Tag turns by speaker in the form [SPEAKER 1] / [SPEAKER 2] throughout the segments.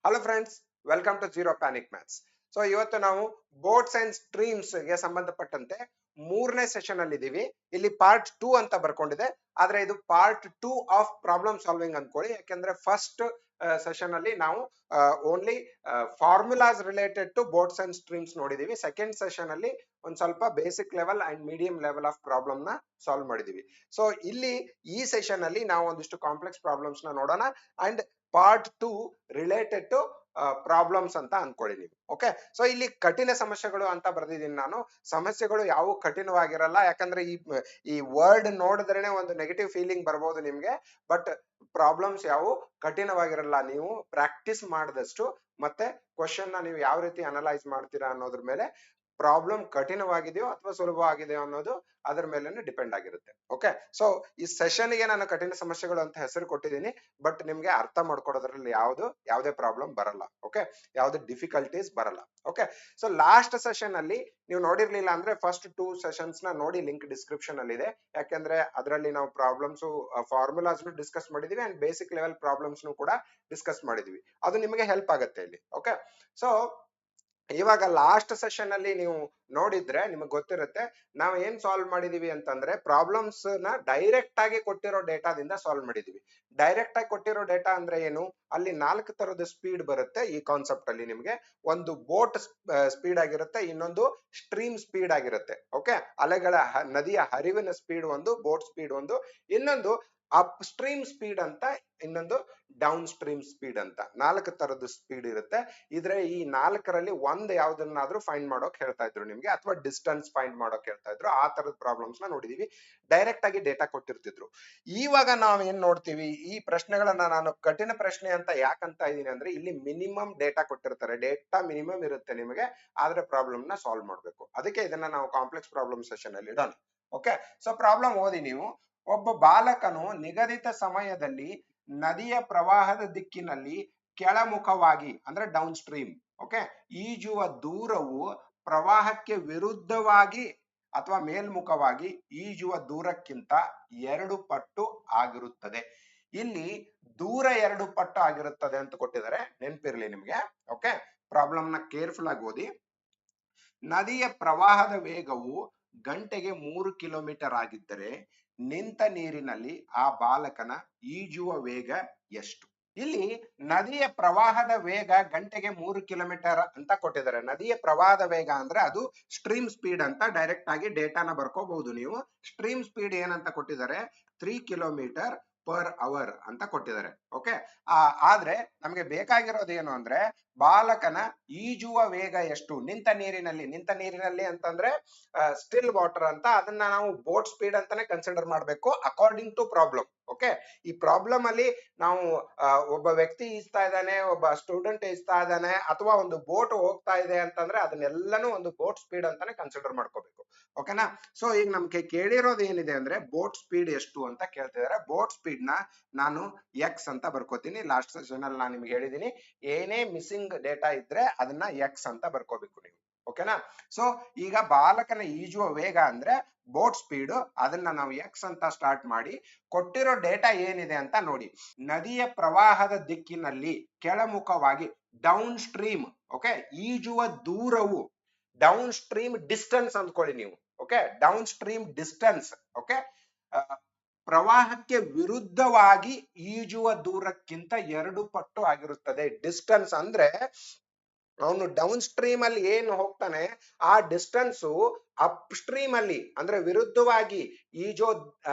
[SPEAKER 1] Hello friends, welcome to zero panic maths. So ಇವತ್ತು ನಾವು boats and streams ಗೆ ಸಂಬಂಧಪಟ್ಟಂತೆ ಮೂರನೇ ಸೆಷನ್ ಅಲ್ಲಿ ಇದೀವಿ. ಇಲ್ಲಿ ಪಾರ್ಟ್ 2 ಅಂತ ಬರ್ಕೊಂಡಿದೆ, ಆದ್ರೆ ಇದು ಪಾರ್ಟ್ 2 ಆಫ್ ಪ್ರಾಬ್ಲಮ್ ಸಾಲ್ವಿಂಗ್ ಅನ್ಕೊಳ್ಳಿ. ಯಾಕೆಂದ್ರೆ ಫಸ್ಟ್ ಸೆಷನ್ ಅಲ್ಲಿ ನಾವು only formulas related to boats and streams ನೋಡಿದೀವಿ. ಸೆಕೆಂಡ್ ಸೆಷನ್ ಅಲ್ಲಿ ಒಂದ್ ಸ್ವಲ್ಪ basic level and medium level of problem ನ ಸಾಲ್ವ್ ಮಾಡಿದೀವಿ. ಸೊ ಇಲ್ಲಿ ಈ ಸೆಷನ್ ಅಲ್ಲಿ ನಾವು ಒಂದಿಷ್ಟು ಕಾಂಪ್ಲೆಕ್ಸ್ ಪ್ರಾಬ್ಲಮ್ಸ್ ನ ನೋಡೋಣ and part 2 related to problems ಅಂತ ಅನ್ಕೊಳ್ಳಿ ನೀವು. ಓಕೆ, ಸೊ ಇಲ್ಲಿ ಕಠಿಣ ಸಮಸ್ಯೆಗಳು ಅಂತ ಬರ್ದಿದ್ದೀನಿ ನಾನು. ಸಮಸ್ಯೆಗಳು ಯಾವ ಕಠಿಣವಾಗಿರಲ್ಲ, ಯಾಕಂದ್ರೆ ಈ ವರ್ಡ್ ನೋಡಿದ್ರೇನೆ ಒಂದು ನೆಗೆಟಿವ್ ಫೀಲಿಂಗ್ ಬರ್ಬೋದು ನಿಮ್ಗೆ. ಬಟ್ ಪ್ರಾಬ್ಲಮ್ಸ್ ಯಾವ ಕಠಿಣವಾಗಿರಲ್ಲ. ನೀವು ಪ್ರಾಕ್ಟೀಸ್ ಮಾಡಿದಷ್ಟು ಮತ್ತೆ ಕ್ವಶನ್ ನ ನೀವು ಯಾವ ರೀತಿ ಅನಲೈಸ್ ಮಾಡ್ತೀರಾ ಅನ್ನೋದ್ರ ಮೇಲೆ ಪ್ರಾಬ್ಲಮ್ ಕಠಿಣವಾಗಿದೆಯೋ ಅಥವಾ ಸುಲಭವಾಗಿದೆಯೋ ಅನ್ನೋದು ಅದರ ಮೇಲೆ ಡಿಪೆಂಡ್ ಆಗಿರುತ್ತೆ. ಓಕೆ, ಸೊ ಈ ಸೆಷನ್ ಗೆ ನಾನು ಕಠಿಣ ಸಮಸ್ಯೆಗಳು ಅಂತ ಹೆಸರು ಕೊಟ್ಟಿದ್ದೀನಿ, ಬಟ್ ನಿಮ್ಗೆ ಅರ್ಥ ಮಾಡ್ಕೊಡೋದ್ರಲ್ಲಿ ಯಾವುದೇ ಪ್ರಾಬ್ಲಮ್ ಬರಲ್ಲ. ಓಕೆ, ಯಾವುದೇ ಡಿಫಿಕಲ್ಟೀಸ್ ಬರಲ್ಲ. ಓಕೆ, ಸೊ ಲಾಸ್ಟ್ ಸೆಷನ್ ಅಲ್ಲಿ ನೀವು ನೋಡಿರ್ಲಿಲ್ಲ ಅಂದ್ರೆ ಫಸ್ಟ್ 2 ಸೆಷನ್ಸ್ ನ ನೋಡಿ, ಲಿಂಕ್ ಡಿಸ್ಕ್ರಿಪ್ಷನ್ ಅಲ್ಲಿ ಇದೆ. ಯಾಕೆಂದ್ರೆ ಅದರಲ್ಲಿ ನಾವು ಪ್ರಾಬ್ಲಮ್ಸ್ ಫಾರ್ಮುಲಾಸ್ ಡಿಸ್ಕಸ್ ಮಾಡಿದೀವಿ ಅಂಡ್ ಬೇಸಿಕ್ ಲೆವೆಲ್ ಪ್ರಾಬ್ಲಮ್ಸ್ ಕೂಡ ಡಿಸ್ಕಸ್ ಮಾಡಿದೀವಿ. ಅದು ನಿಮಗೆ ಹೆಲ್ಪ್ ಆಗುತ್ತೆ ಇಲ್ಲಿ. ಓಕೆ, ಸೊ ಇವಾಗ ಲಾಸ್ಟ್ ಸೆಷನ್ ಅಲ್ಲಿ ನೀವು ನೋಡಿದ್ರೆ ನಿಮಗೆ ಗೊತ್ತಿರುತ್ತೆ ನಾವು ಏನ್ ಸಾಲ್ವ್ ಮಾಡಿದೀವಿ ಅಂತಂದ್ರೆ ಪ್ರಾಬ್ಲಮ್ಸ್ ನ ಡೈರೆಕ್ಟ್ ಆಗಿ ಕೊಟ್ಟಿರೋ ಡೇಟಾದಿಂದ ಸಾಲ್ವ್ ಮಾಡಿದೀವಿ. ಡೈರೆಕ್ಟ್ ಆಗಿ ಕೊಟ್ಟಿರೋ ಡೇಟಾ ಅಂದ್ರೆ ಏನು, ಅಲ್ಲಿ 4 ತರದ ಸ್ಪೀಡ್ ಬರುತ್ತೆ ಈ ಕಾನ್ಸೆಪ್ಟ್ ಅಲ್ಲಿ. ನಿಮ್ಗೆ ಒಂದು ಬೋಟ್ ಸ್ಪೀಡ್ ಆಗಿರುತ್ತೆ, ಇನ್ನೊಂದು ಸ್ಟ್ರೀಮ್ ಸ್ಪೀಡ್ ಆಗಿರುತ್ತೆ. ಓಕೆ, ಅಲೆಗಳ ನದಿಯ ಹರಿವಿನ ಸ್ಪೀಡ್ ಒಂದು, ಬೋಟ್ ಸ್ಪೀಡ್ ಒಂದು, ಇನ್ನೊಂದು ಅಪ್ ಸ್ಟ್ರೀಮ್ ಸ್ಪೀಡ್ ಅಂತ, ಇನ್ನೊಂದು ಡೌನ್ ಸ್ಟ್ರೀಮ್ ಸ್ಪೀಡ್ ಅಂತ. 4 ತರದ ಸ್ಪೀಡ್ ಇರುತ್ತೆ. ಇದ್ರೆ ಈ 4ರಲ್ಲಿ ಒಂದ್ ಯಾವ್ದನ್ನಾದ್ರೂ ಫೈಂಡ್ ಮಾಡೋಕ್ ಹೇಳ್ತಾ ಇದ್ರು ನಿಮ್ಗೆ, ಅಥವಾ ಡಿಸ್ಟೆನ್ಸ್ ಫೈಂಡ್ ಮಾಡೋಕ್ ಹೇಳ್ತಾ ಇದ್ರು. ಆ ತರದ ಪ್ರಾಬ್ಲಮ್ಸ್ ನ ನೋಡಿದೀವಿ. ಡೈರೆಕ್ಟ್ ಆಗಿ ಡೇಟಾ ಕೊಟ್ಟಿರ್ತಿದ್ರು. ಇವಾಗ ನಾವ್ ಏನ್ ನೋಡ್ತೀವಿ, ಈ ಪ್ರಶ್ನೆಗಳನ್ನ ನಾನು ಕಠಿಣ ಪ್ರಶ್ನೆ ಅಂತ ಯಾಕಂತ ಇದೀನಿ ಅಂದ್ರೆ ಇಲ್ಲಿ ಮಿನಿಮಮ್ ಡೇಟಾ ಕೊಟ್ಟಿರ್ತಾರೆ. ಡೇಟಾ ಮಿನಿಮಮ್ ಇರುತ್ತೆ ನಿಮಗೆ, ಆದ್ರೆ ಪ್ರಾಬ್ಲಮ್ ನ ಸಾಲ್ವ್ ಮಾಡ್ಬೇಕು. ಅದಕ್ಕೆ ಇದನ್ನ ನಾವು ಕಾಂಪ್ಲೆಕ್ಸ್ ಪ್ರಾಬ್ಲಮ್ ಸೆಷನ್ ಅಲ್ಲಿ ಇಡೋಣ. ಓಕೆ, ಸೊ ಪ್ರಾಬ್ಲಮ್ ಓದಿ ನೀವು. ಒಬ್ಬ ಬಾಲಕನು ನಿಗದಿತ ಸಮಯದಲ್ಲಿ ನದಿಯ ಪ್ರವಾಹದ ದಿಕ್ಕಿನಲ್ಲಿ ಕೆಳಮುಖವಾಗಿ ಅಂದ್ರೆ ಡೌನ್ ಸ್ಟ್ರೀಮ್ ಓಕೆ ಈಜುವ ದೂರವು ಪ್ರವಾಹಕ್ಕೆ ವಿರುದ್ಧವಾಗಿ ಅಥವಾ ಮೇಲ್ಮುಖವಾಗಿ ಈಜುವ ದೂರಕ್ಕಿಂತ 2 ಪಟ್ಟು ಆಗಿರುತ್ತದೆ. ಇಲ್ಲಿ ದೂರ 2 ಪಟ್ಟು ಆಗಿರುತ್ತದೆ ಅಂತ ಕೊಟ್ಟಿದ್ದಾರೆ, ನೆನಪಿರ್ಲಿ ನಿಮ್ಗೆ. ಓಕೆ, ಪ್ರಾಬ್ಲಮ್ ನ ಕೇರ್ಫುಲ್ ಆಗಿ ಓದಿ. ನದಿಯ ಪ್ರವಾಹದ ವೇಗವು ಗಂಟೆಗೆ 3 ಕಿಲೋಮೀಟರ್ ಆಗಿದ್ದರೆ ನಿಂತ ನೀರಿನಲ್ಲಿ ಆ ಬಾಲಕನ ಈಜುವ ವೇಗ ಎಷ್ಟು? ಇಲ್ಲಿ ನದಿಯ ಪ್ರವಾಹದ ವೇಗ ಗಂಟೆಗೆ 3 ಕಿಲೋಮೀಟರ್ ಅಂತ ಕೊಟ್ಟಿದ್ದಾರೆ. ನದಿಯ ಪ್ರವಾಹದ ವೇಗ ಅಂದ್ರೆ ಅದು ಸ್ಟ್ರೀಮ್ ಸ್ಪೀಡ್ ಅಂತ ಡೈರೆಕ್ಟ್ ಆಗಿ ಡೇಟಾನ ಬರ್ಕೋಬಹುದು ನೀವು. ಸ್ಟ್ರೀಮ್ ಸ್ಪೀಡ್ ಏನಂತ ಕೊಟ್ಟಿದ್ದಾರೆ, 3 ಕಿಲೋಮೀಟರ್ ಪರ್ ಅವರ್ ಅಂತ ಕೊಟ್ಟಿದ್ದಾರೆ. ಓಕೆ, ಆದ್ರೆ ನಮ್ಗೆ ಬೇಕಾಗಿರೋದು ಏನು ಅಂದ್ರೆ ಬಾಲಕನ ಈಜುವ ವೇಗ ಎಷ್ಟು ನಿಂತ ನೀರಿನಲ್ಲಿ. ನಿಂತ ನೀರಿನಲ್ಲಿ ಅಂತಂದ್ರೆ ಸ್ಟಿಲ್ ವಾಟರ್ ಅಂತ, ಅದನ್ನ ನಾವು ಬೋಟ್ ಸ್ಪೀಡ್ ಅಂತಾನೆ ಕನ್ಸಿಡರ್ ಮಾಡ್ಬೇಕು ಅಕಾರ್ಡಿಂಗ್ ಟು ಪ್ರಾಬ್ಲಮ್. ಓಕೆ, ಈ ಪ್ರಾಬ್ಲಮ್ ಅಲ್ಲಿ ನಾವು ಒಬ್ಬ ವ್ಯಕ್ತಿ ಈಜ್ತಾ ಇದ್ದಾನೆ, ಒಬ್ಬ ಸ್ಟೂಡೆಂಟ್ ಈಜ್ತಾ ಇದ್ದಾನೆ, ಅಥವಾ ಒಂದು ಬೋಟ್ ಹೋಗ್ತಾ ಇದೆ ಅಂತಂದ್ರೆ ಅದನ್ನೆಲ್ಲನೂ ಒಂದು ಬೋಟ್ ಸ್ಪೀಡ್ ಅಂತಾನೆ ಕನ್ಸಿಡರ್ ಮಾಡ್ಕೋಬೇಕು. ಓಕೆನಾ? ಸೊ ಈಗ ನಮ್ಗೆ ಕೇಳಿರೋದು ಏನಿದೆ ಅಂದ್ರೆ ಬೋಟ್ ಸ್ಪೀಡ್ ಎಷ್ಟು ಅಂತ ಕೇಳ್ತಿದ್ದಾರೆ. ಬೋಟ್ ಸ್ಪೀಡ್ ನ ನಾನು ಎಕ್ಸ್ ಅಂತ ಬರ್ಕೋತೀನಿ. ಲಾಸ್ಟ್ ಸೆಷನ್ ಅಲ್ಲಿ ನಾನು ನಿಮ್ಗೆ ಹೇಳಿದೀನಿ, ಏನೇ ಮಿಸ್ಸಿಂಗ್ ಡೇಟಾ ಇದ್ರೆ ಅದನ್ನ ಎಕ್ಸ್ ಅಂತ ಬರ್ಕೋಬೇಕು ನೀವು. ಓಕೆನಾ? ಸೊ ಈಗ ಬಾಲಕನ ಈಜುವ ವೇಗ ಅಂದ್ರೆ ಬೋಟ್ ಸ್ಪೀಡ್, ಅದನ್ನ ನಾವು ಎಕ್ಸ್ ಅಂತ ಸ್ಟಾರ್ಟ್ ಮಾಡಿ ಕೊಟ್ಟಿರೋ ಡೇಟಾ ಏನಿದೆ ಅಂತ ನೋಡಿ. ನದಿಯ ಪ್ರವಾಹದ ದಿಕ್ಕಿನಲ್ಲಿ ಕೆಳಮುಖವಾಗಿ ಡೌನ್ ಸ್ಟ್ರೀಮ್. ಓಕೆ, ಈಜುವ ದೂರವು ಡೌನ್ ಸ್ಟ್ರೀಮ್ ಡಿಸ್ಟೆನ್ಸ್ ಅಂದ್ಕೊಳ್ಳಿ ನೀವು. Okay, down stream distance. Okay, ಪ್ರವಾಹಕ್ಕೆ ವಿರುದ್ಧವಾಗಿ ಈಜುವ ದೂರಕ್ಕಿಂತ 2 ಪಟ್ಟು ಆಗಿರುತ್ತದೆ. ಡಿಸ್ಟೆನ್ಸ್ ಅಂದ್ರೆ ಅವನು ಡೌನ್ ಸ್ಟ್ರೀಮ್ ಅಲ್ಲಿ ಏನು ಹೋಗ್ತಾನೆ ಆ ಡಿಸ್ಟೆನ್ಸ್ ಅಪ್ ಸ್ಟ್ರೀಮ್ ಅಲ್ಲಿ ಅಂದ್ರೆ ವಿರುದ್ಧವಾಗಿ ಈಜೋ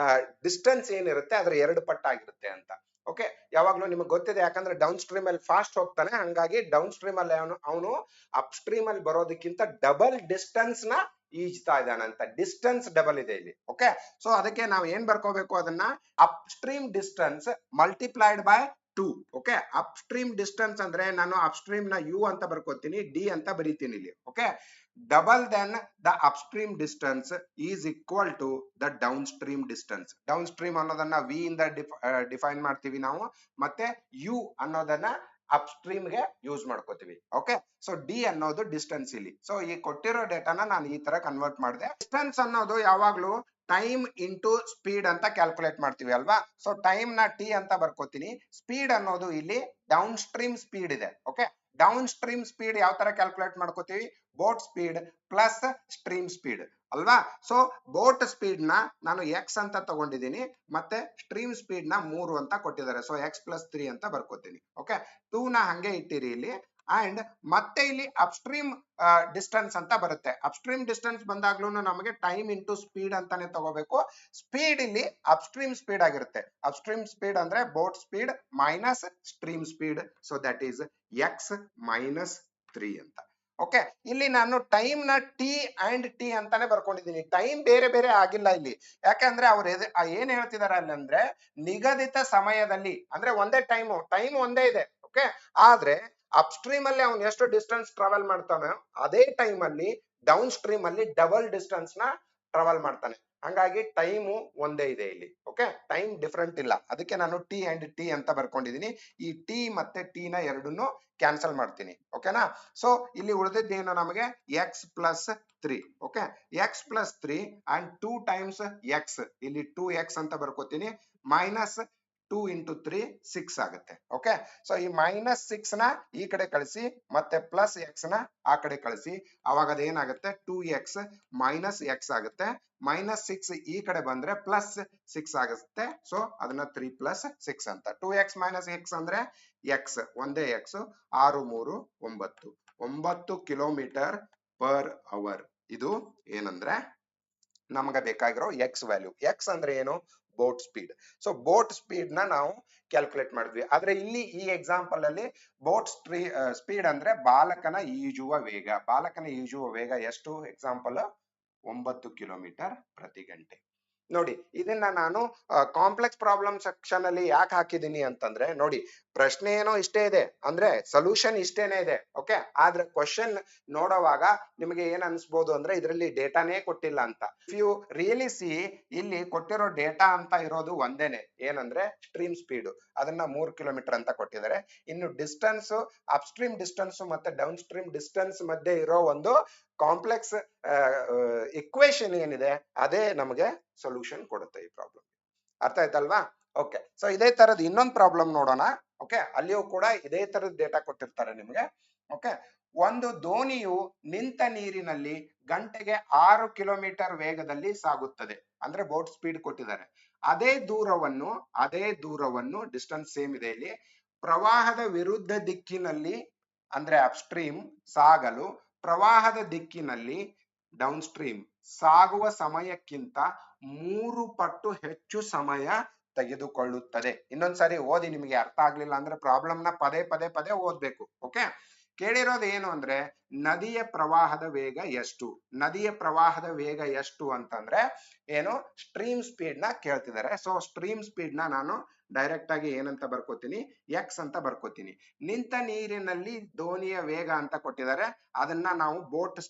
[SPEAKER 1] ಡಿಸ್ಟೆನ್ಸ್ ಏನಿರುತ್ತೆ ಅದ್ರ 2 ಪಟ್ಟಾಗಿರುತ್ತೆ ಅಂತ. ಓಕೆ, ಯಾವಾಗ್ಲೂ ನಿಮಗೆ ಗೊತ್ತಿದೆ, ಯಾಕಂದ್ರೆ ಡೌನ್ ಸ್ಟ್ರೀಮ್ ಅಲ್ಲಿ ಫಾಸ್ಟ್ ಹೋಗ್ತಾನೆ, ಹಂಗಾಗಿ ಡೌನ್ ಸ್ಟ್ರೀಮ್ ಅಲ್ಲಿ ಅವನು ಅಪ್ ಸ್ಟ್ರೀಮ್ ಅಲ್ಲಿ ಬರೋದಕ್ಕಿಂತ ಡಬಲ್ ಡಿಸ್ಟೆನ್ಸ್ ನ ಈಜ್ತಾ ಇದ್ದಾನಂತ. ಡಿಸ್ಟೆನ್ಸ್ ಡಬಲ್ ಇದೆ ಇಲ್ಲಿ. ಓಕೆ, ಸೊ ಅದಕ್ಕೆ ನಾವು ಏನ್ ಬರ್ಕೋಬೇಕು, ಅದನ್ನ up stream distance multiplied by 2. Okay, up stream distance ಅಂದ್ರೆ ನಾನು ಅಪ್ ಸ್ಟ್ರೀಮ್ ನ ಯು ಅಂತ ಬರ್ಕೋತೀನಿ, ಡಿ ಅಂತ ಬರೀತೀನಿ ಇಲ್ಲಿ. Okay, double then the upstream distance is equal to the downstream distance. Downstream ಅನ್ನೋದನ್ನ ವಿ ಇಂದ ಡಿಫೈನ್ ಮಾಡ್ತೀವಿ ನಾವು, ಮತ್ತೆ ಯು ಅನ್ನೋದನ್ನ ಅಪ್ ಸ್ಟ್ರೀಮ್ ಗೆ ಯೂಸ್ ಮಾಡ್ಕೋತೀವಿ. ಓಕೆ, ಸೊ ಡಿ ಅನ್ನೋದು ಡಿಸ್ಟೆನ್ಸ್ ಇಲ್ಲಿ. ಸೊ ಈ ಕೊಟ್ಟಿರೋ ಡೇಟಾನ ನಾನು ಈ ತರ ಕನ್ವರ್ಟ್ ಮಾಡಿದೆ. ಡಿಸ್ಟೆನ್ಸ್ ಅನ್ನೋದು ಯಾವಾಗ್ಲೂ ಟೈಮ್ ಇಂಟು ಸ್ಪೀಡ್ ಅಂತ ಕ್ಯಾಲ್ಕುಲೇಟ್ ಮಾಡ್ತೀವಿ ಅಲ್ವಾ. ಸೊ ಟೈಮ್ ನ ಟಿ ಅಂತ ಬರ್ಕೋತೀನಿ. ಸ್ಪೀಡ್ ಅನ್ನೋದು ಇಲ್ಲಿ ಡೌನ್ ಸ್ಟ್ರೀಮ್ ಸ್ಪೀಡ್ ಇದೆ. ಓಕೆ, ಡೌನ್ ಸ್ಟ್ರೀಮ್ ಸ್ಪೀಡ್ ಯಾವ ತರ ಕ್ಯಾಲ್ಕುಲೇಟ್ ಮಾಡ್ಕೋತೀವಿ, boat speed plus stream speed ಅಲ್ವಾ. ಸೊ ಬೋಟ್ ಸ್ಪೀಡ್ ನ ನಾನು ಎಕ್ಸ್ ಅಂತ ತಗೊಂಡಿದ್ದೀನಿ, ಮತ್ತೆ ಸ್ಟ್ರೀಮ್ ಸ್ಪೀಡ್ ನ 3 ಅಂತ ಕೊಟ್ಟಿದ್ದಾರೆ. ಸೊ ಎಕ್ಸ್ ಪ್ಲಸ್ 3 ಅಂತ ಬರ್ಕೋತೀನಿ. ಓಕೆ, 2 ನ ಹಂಗೆ ಇಟ್ಟಿರಿ ಇಲ್ಲಿ. ಅಂಡ್ ಮತ್ತೆ ಇಲ್ಲಿ ಅಪ್ಸ್ಟ್ರೀಮ್ ಡಿಸ್ಟೆನ್ಸ್ ಅಂತ ಬರುತ್ತೆ. ಅಪ್ಸ್ಟ್ರೀಮ್ ಡಿಸ್ಟೆನ್ಸ್ ಬಂದಾಗ್ಲೂ ನಮಗೆ ಟೈಮ್ ಇಂಟು ಸ್ಪೀಡ್ ಅಂತಾನೆ ತಗೋಬೇಕು. ಸ್ಪೀಡ್ ಇಲ್ಲಿ ಅಪ್ಸ್ಟ್ರೀಮ್ ಸ್ಪೀಡ್ ಆಗಿರುತ್ತೆ. ಅಪ್ಸ್ಟ್ರೀಮ್ ಸ್ಪೀಡ್ ಅಂದ್ರೆ boat speed minus stream speed. So that is X minus 3 ಅಂತ. ಓಕೆ, ಇಲ್ಲಿ ನಾನು ಟೈಮ್ ನ ಟಿ ಅಂಡ್ ಟಿ ಅಂತಾನೆ ಬರ್ಕೊಂಡಿದ್ದೀನಿ. ಟೈಮ್ ಬೇರೆ ಬೇರೆ ಆಗಿಲ್ಲ ಇಲ್ಲಿ. ಯಾಕಂದ್ರೆ ಅವ್ರು ಏನ್ ಹೇಳ್ತಿದಾರೆ ಅಲ್ಲಂದ್ರೆ ನಿಗದಿತ ಸಮಯದಲ್ಲಿ, ಅಂದ್ರೆ ಒಂದೇ ಟೈಮ್ ಒಂದೇ ಇದೆ. ಓಕೆ, ಆದ್ರೆ ಅಪ್ಸ್ಟ್ರೀಮ್ ಅಲ್ಲಿ ಅವ್ನು ಎಷ್ಟು ಡಿಸ್ಟೆನ್ಸ್ ಟ್ರಾವೆಲ್ ಮಾಡ್ತಾನೆ ಅದೇ ಟೈಮ್ ಅಲ್ಲಿ ಡೌನ್ ಸ್ಟ್ರೀಮ್ ಅಲ್ಲಿ ಡಬಲ್ ಡಿಸ್ಟೆನ್ಸ್ ನ ಟ್ರಾವೆಲ್ ಮಾಡ್ತಾನೆ. ಹಂಗಾಗಿ ಟೈಮು ಒಂದೇ ಇದೆ ಇಲ್ಲಿ. ಓಕೆ, ಟೈಮ್ ಡಿಫ್ರೆಂಟ್ ಇಲ್ಲ. ಅದಕ್ಕೆ ನಾನು ಟಿ ಅಂಡ್ ಟಿ ಅಂತ ಬರ್ಕೊಂಡಿದ್ದೀನಿ. ಈ ಟಿ ಮತ್ತೆ ಟಿ ನ ಎರಡನ್ನು ಕ್ಯಾನ್ಸಲ್ ಮಾಡ್ತೀನಿ. ಓಕೆನಾ. ಸೊ ಇಲ್ಲಿ ಉಳಿದಿದ್ದೇನು ನಮಗೆ X plus 3. Okay, x plus 3 and 2 times X, ಇಲ್ಲಿ 2x ಅಂತ ಬರ್ಕೋತೀನಿ, ಮೈನಸ್ 2 ಇಂಟು 3 6 ಆಗುತ್ತೆ. ಓಕೆ, ಸೊ ಈ ಮೈನಸ್ 6 ನ ಈ ಕಡೆ ಕಳಿಸಿ, ಮತ್ತೆ ಪ್ಲಸ್ ಎಕ್ಸ್ ನ ಆ ಕಡೆ ಕಳಿಸಿ. ಅವಾಗ ಅದೇನಾಗುತ್ತೆ 2x ಮೈನಸ್ ಎಕ್ಸ್ ಆಗುತ್ತೆ. ಮೈನಸ್ 6 ಈ ಕಡೆ ಬಂದ್ರೆ ಪ್ಲಸ್ 6 ಆಗುತ್ತೆ. ಸೊ ಅದನ್ನ 3 ಪ್ಲಸ್ 6 ಅಂತ. 2x ಮೈನಸ್ ಎಕ್ಸ್ ಅಂದ್ರೆ ಎಕ್ಸ್ ಒಂದೇ ಎಕ್ಸ್. 6 3 9 9 kilometre per hour. ಇದು ಏನಂದ್ರೆ ನಮಗೆ ಬೇಕಾಗಿರೋ ಎಕ್ಸ್ ವ್ಯಾಲ್ಯೂ. ಎಕ್ಸ್ ಅಂದ್ರೆ ಏನು, boat speed. So boat speed ನ ನಾವು ಕ್ಯಾಲ್ಕುಲೇಟ್ ಮಾಡಿದ್ವಿ. ಆದ್ರೆ ಇಲ್ಲಿ ಈ ಎಕ್ಸಾಂಪಲ್ ಅಲ್ಲಿ ಬೋಟ್ ಸ್ಪೀಡ್ ಅಂದ್ರೆ ಬಾಲಕನ ಈಜುವ ವೇಗ. ಬಾಲಕನ ಈಜುವ ವೇಗ ಎಷ್ಟು, ಎಕ್ಸಾಂಪಲ್ 9 ಕಿಲೋಮೀಟರ್ ಪ್ರತಿ ಗಂಟೆ. ನೋಡಿ, ಇದನ್ನ ನಾನು ಕಾಂಪ್ಲೆಕ್ಸ್ ಪ್ರಾಬ್ಲಮ್ ಸೆಕ್ಷನ್ ಅಲ್ಲಿ ಯಾಕೆ ಹಾಕಿದೀನಿ ಅಂತಂದ್ರೆ, ನೋಡಿ ಪ್ರಶ್ನೆ ಏನೋ ಇಷ್ಟೇ ಇದೆ, ಅಂದ್ರೆ ಸೊಲ್ಯೂಷನ್ ಇಷ್ಟೇನೆ ಇದೆ. ಓಕೆ, ಆದ್ರೆ ಕ್ವಶನ್ ನೋಡುವಾಗ ನಿಮಗೆ ಏನ್ ಅನ್ಸ್ಬೋದು ಅಂದ್ರೆ ಇದರಲ್ಲಿ ಡೇಟಾನೇ ಕೊಟ್ಟಿಲ್ಲ ಅಂತ. ಇಫ್ ಯು ರಿಯಲಿ ಸಿ, ಇಲ್ಲಿ ಕೊಟ್ಟಿರೋ ಡೇಟಾ ಅಂತ ಇರೋದು ಒಂದೇನೆ, ಏನಂದ್ರೆ ಸ್ಟ್ರೀಮ್ ಸ್ಪೀಡ್. ಅದನ್ನ 3 ಕಿಲೋಮೀಟರ್ ಅಂತ ಕೊಟ್ಟಿದ್ದಾರೆ. ಇನ್ನು ಡಿಸ್ಟೆನ್ಸ್, ಅಪ್ಸ್ಟ್ರೀಮ್ ಡಿಸ್ಟೆನ್ಸ್ ಮತ್ತೆ ಡೌನ್ ಸ್ಟ್ರೀಮ್ ಡಿಸ್ಟೆನ್ಸ್ ಮಧ್ಯೆ ಇರೋ ಒಂದು ಕಾಂಪ್ಲೆಕ್ಸ್ ಇಕ್ವೇಶನ್ ಏನಿದೆ ಅದೇ ನಮಗೆ ಸೊಲ್ಯೂಷನ್ ಕೊಡುತ್ತೆ ಈ ಪ್ರಾಬ್ಲಮ್. ಅರ್ಥ ಆಯ್ತಲ್ವಾ. ಓಕೆ, ಸೊ ಇದೇ ತರದ ಇನ್ನೊಂದು ಪ್ರಾಬ್ಲಮ್ ನೋಡೋಣ. ಓಕೆ, ಅಲ್ಲಿಯೂ ಕೂಡ ಇದೇ ತರದ ಡೇಟಾ ಕೊಟ್ಟಿರ್ತಾರೆ ನಿಮಗೆ. ಓಕೆ, ಒಂದು ದೋಣಿಯು ನಿಂತ ನೀರಿನಲ್ಲಿ ಗಂಟೆಗೆ 6 ಕಿಲೋಮೀಟರ್ ವೇಗದಲ್ಲಿ ಸಾಗುತ್ತದೆ. ಅಂದ್ರೆ ಬೋಟ್ ಸ್ಪೀಡ್ ಕೊಟ್ಟಿದ್ದಾರೆ. ಅದೇ ದೂರವನ್ನು ಡಿಸ್ಟೆನ್ಸ್ ಸೇಮ್ ಇದೆ ಇಲ್ಲಿ, ಪ್ರವಾಹದ ವಿರುದ್ಧ ದಿಕ್ಕಿನಲ್ಲಿ ಅಂದ್ರೆ ಅಪ್ಸ್ಟ್ರೀಮ್ ಸಾಗಲು ಪ್ರವಾಹದ ದಿಕ್ಕಿನಲ್ಲಿ ಡೌನ್ ಸ್ಟ್ರೀಮ್ ಸಾಗುವ ಸಮಯಕ್ಕಿಂತ 3 ಪಟ್ಟು ಹೆಚ್ಚು ಸಮಯ ತೆಗೆದುಕೊಳ್ಳುತ್ತದೆ. ಇನ್ನೊಂದ್ಸರಿ ಓದಿ, ನಿಮಗೆ ಅರ್ಥ ಆಗ್ಲಿಲ್ಲ ಅಂದ್ರೆ ಪ್ರಾಬ್ಲಮ್ ನ ಪದೇ ಓದ್ಬೇಕು. ಓಕೆ, ಕೇಳಿರೋದು ಏನು ಅಂದ್ರೆ ನದಿಯ ಪ್ರವಾಹದ ವೇಗ ಎಷ್ಟು. ನದಿಯ ಪ್ರವಾಹದ ವೇಗ ಎಷ್ಟು ಅಂತಂದ್ರೆ ಏನು, ಸ್ಟ್ರೀಮ್ ಸ್ಪೀಡ್ ನ ಕೇಳ್ತಿದ್ದಾರೆ. ಸೊ ಸ್ಟ್ರೀಮ್ ಸ್ಪೀಡ್ ನ ನಾನು ಡೈರೆಕ್ಟ್ ಆಗಿ ಏನಂತ ಬರ್ಕೋತೀನಿ, ಎಕ್ಸ್ ಅಂತ ಬರ್ಕೋತೀನಿ. ನಿಂತ ನೀರಿನಲ್ಲಿ ದೋಣಿಯ ವೇಗ ಅಂತ ಕೊಟ್ಟಿದ್ದಾರೆ, ಅದನ್ನ ನಾವು ಬೋಟ್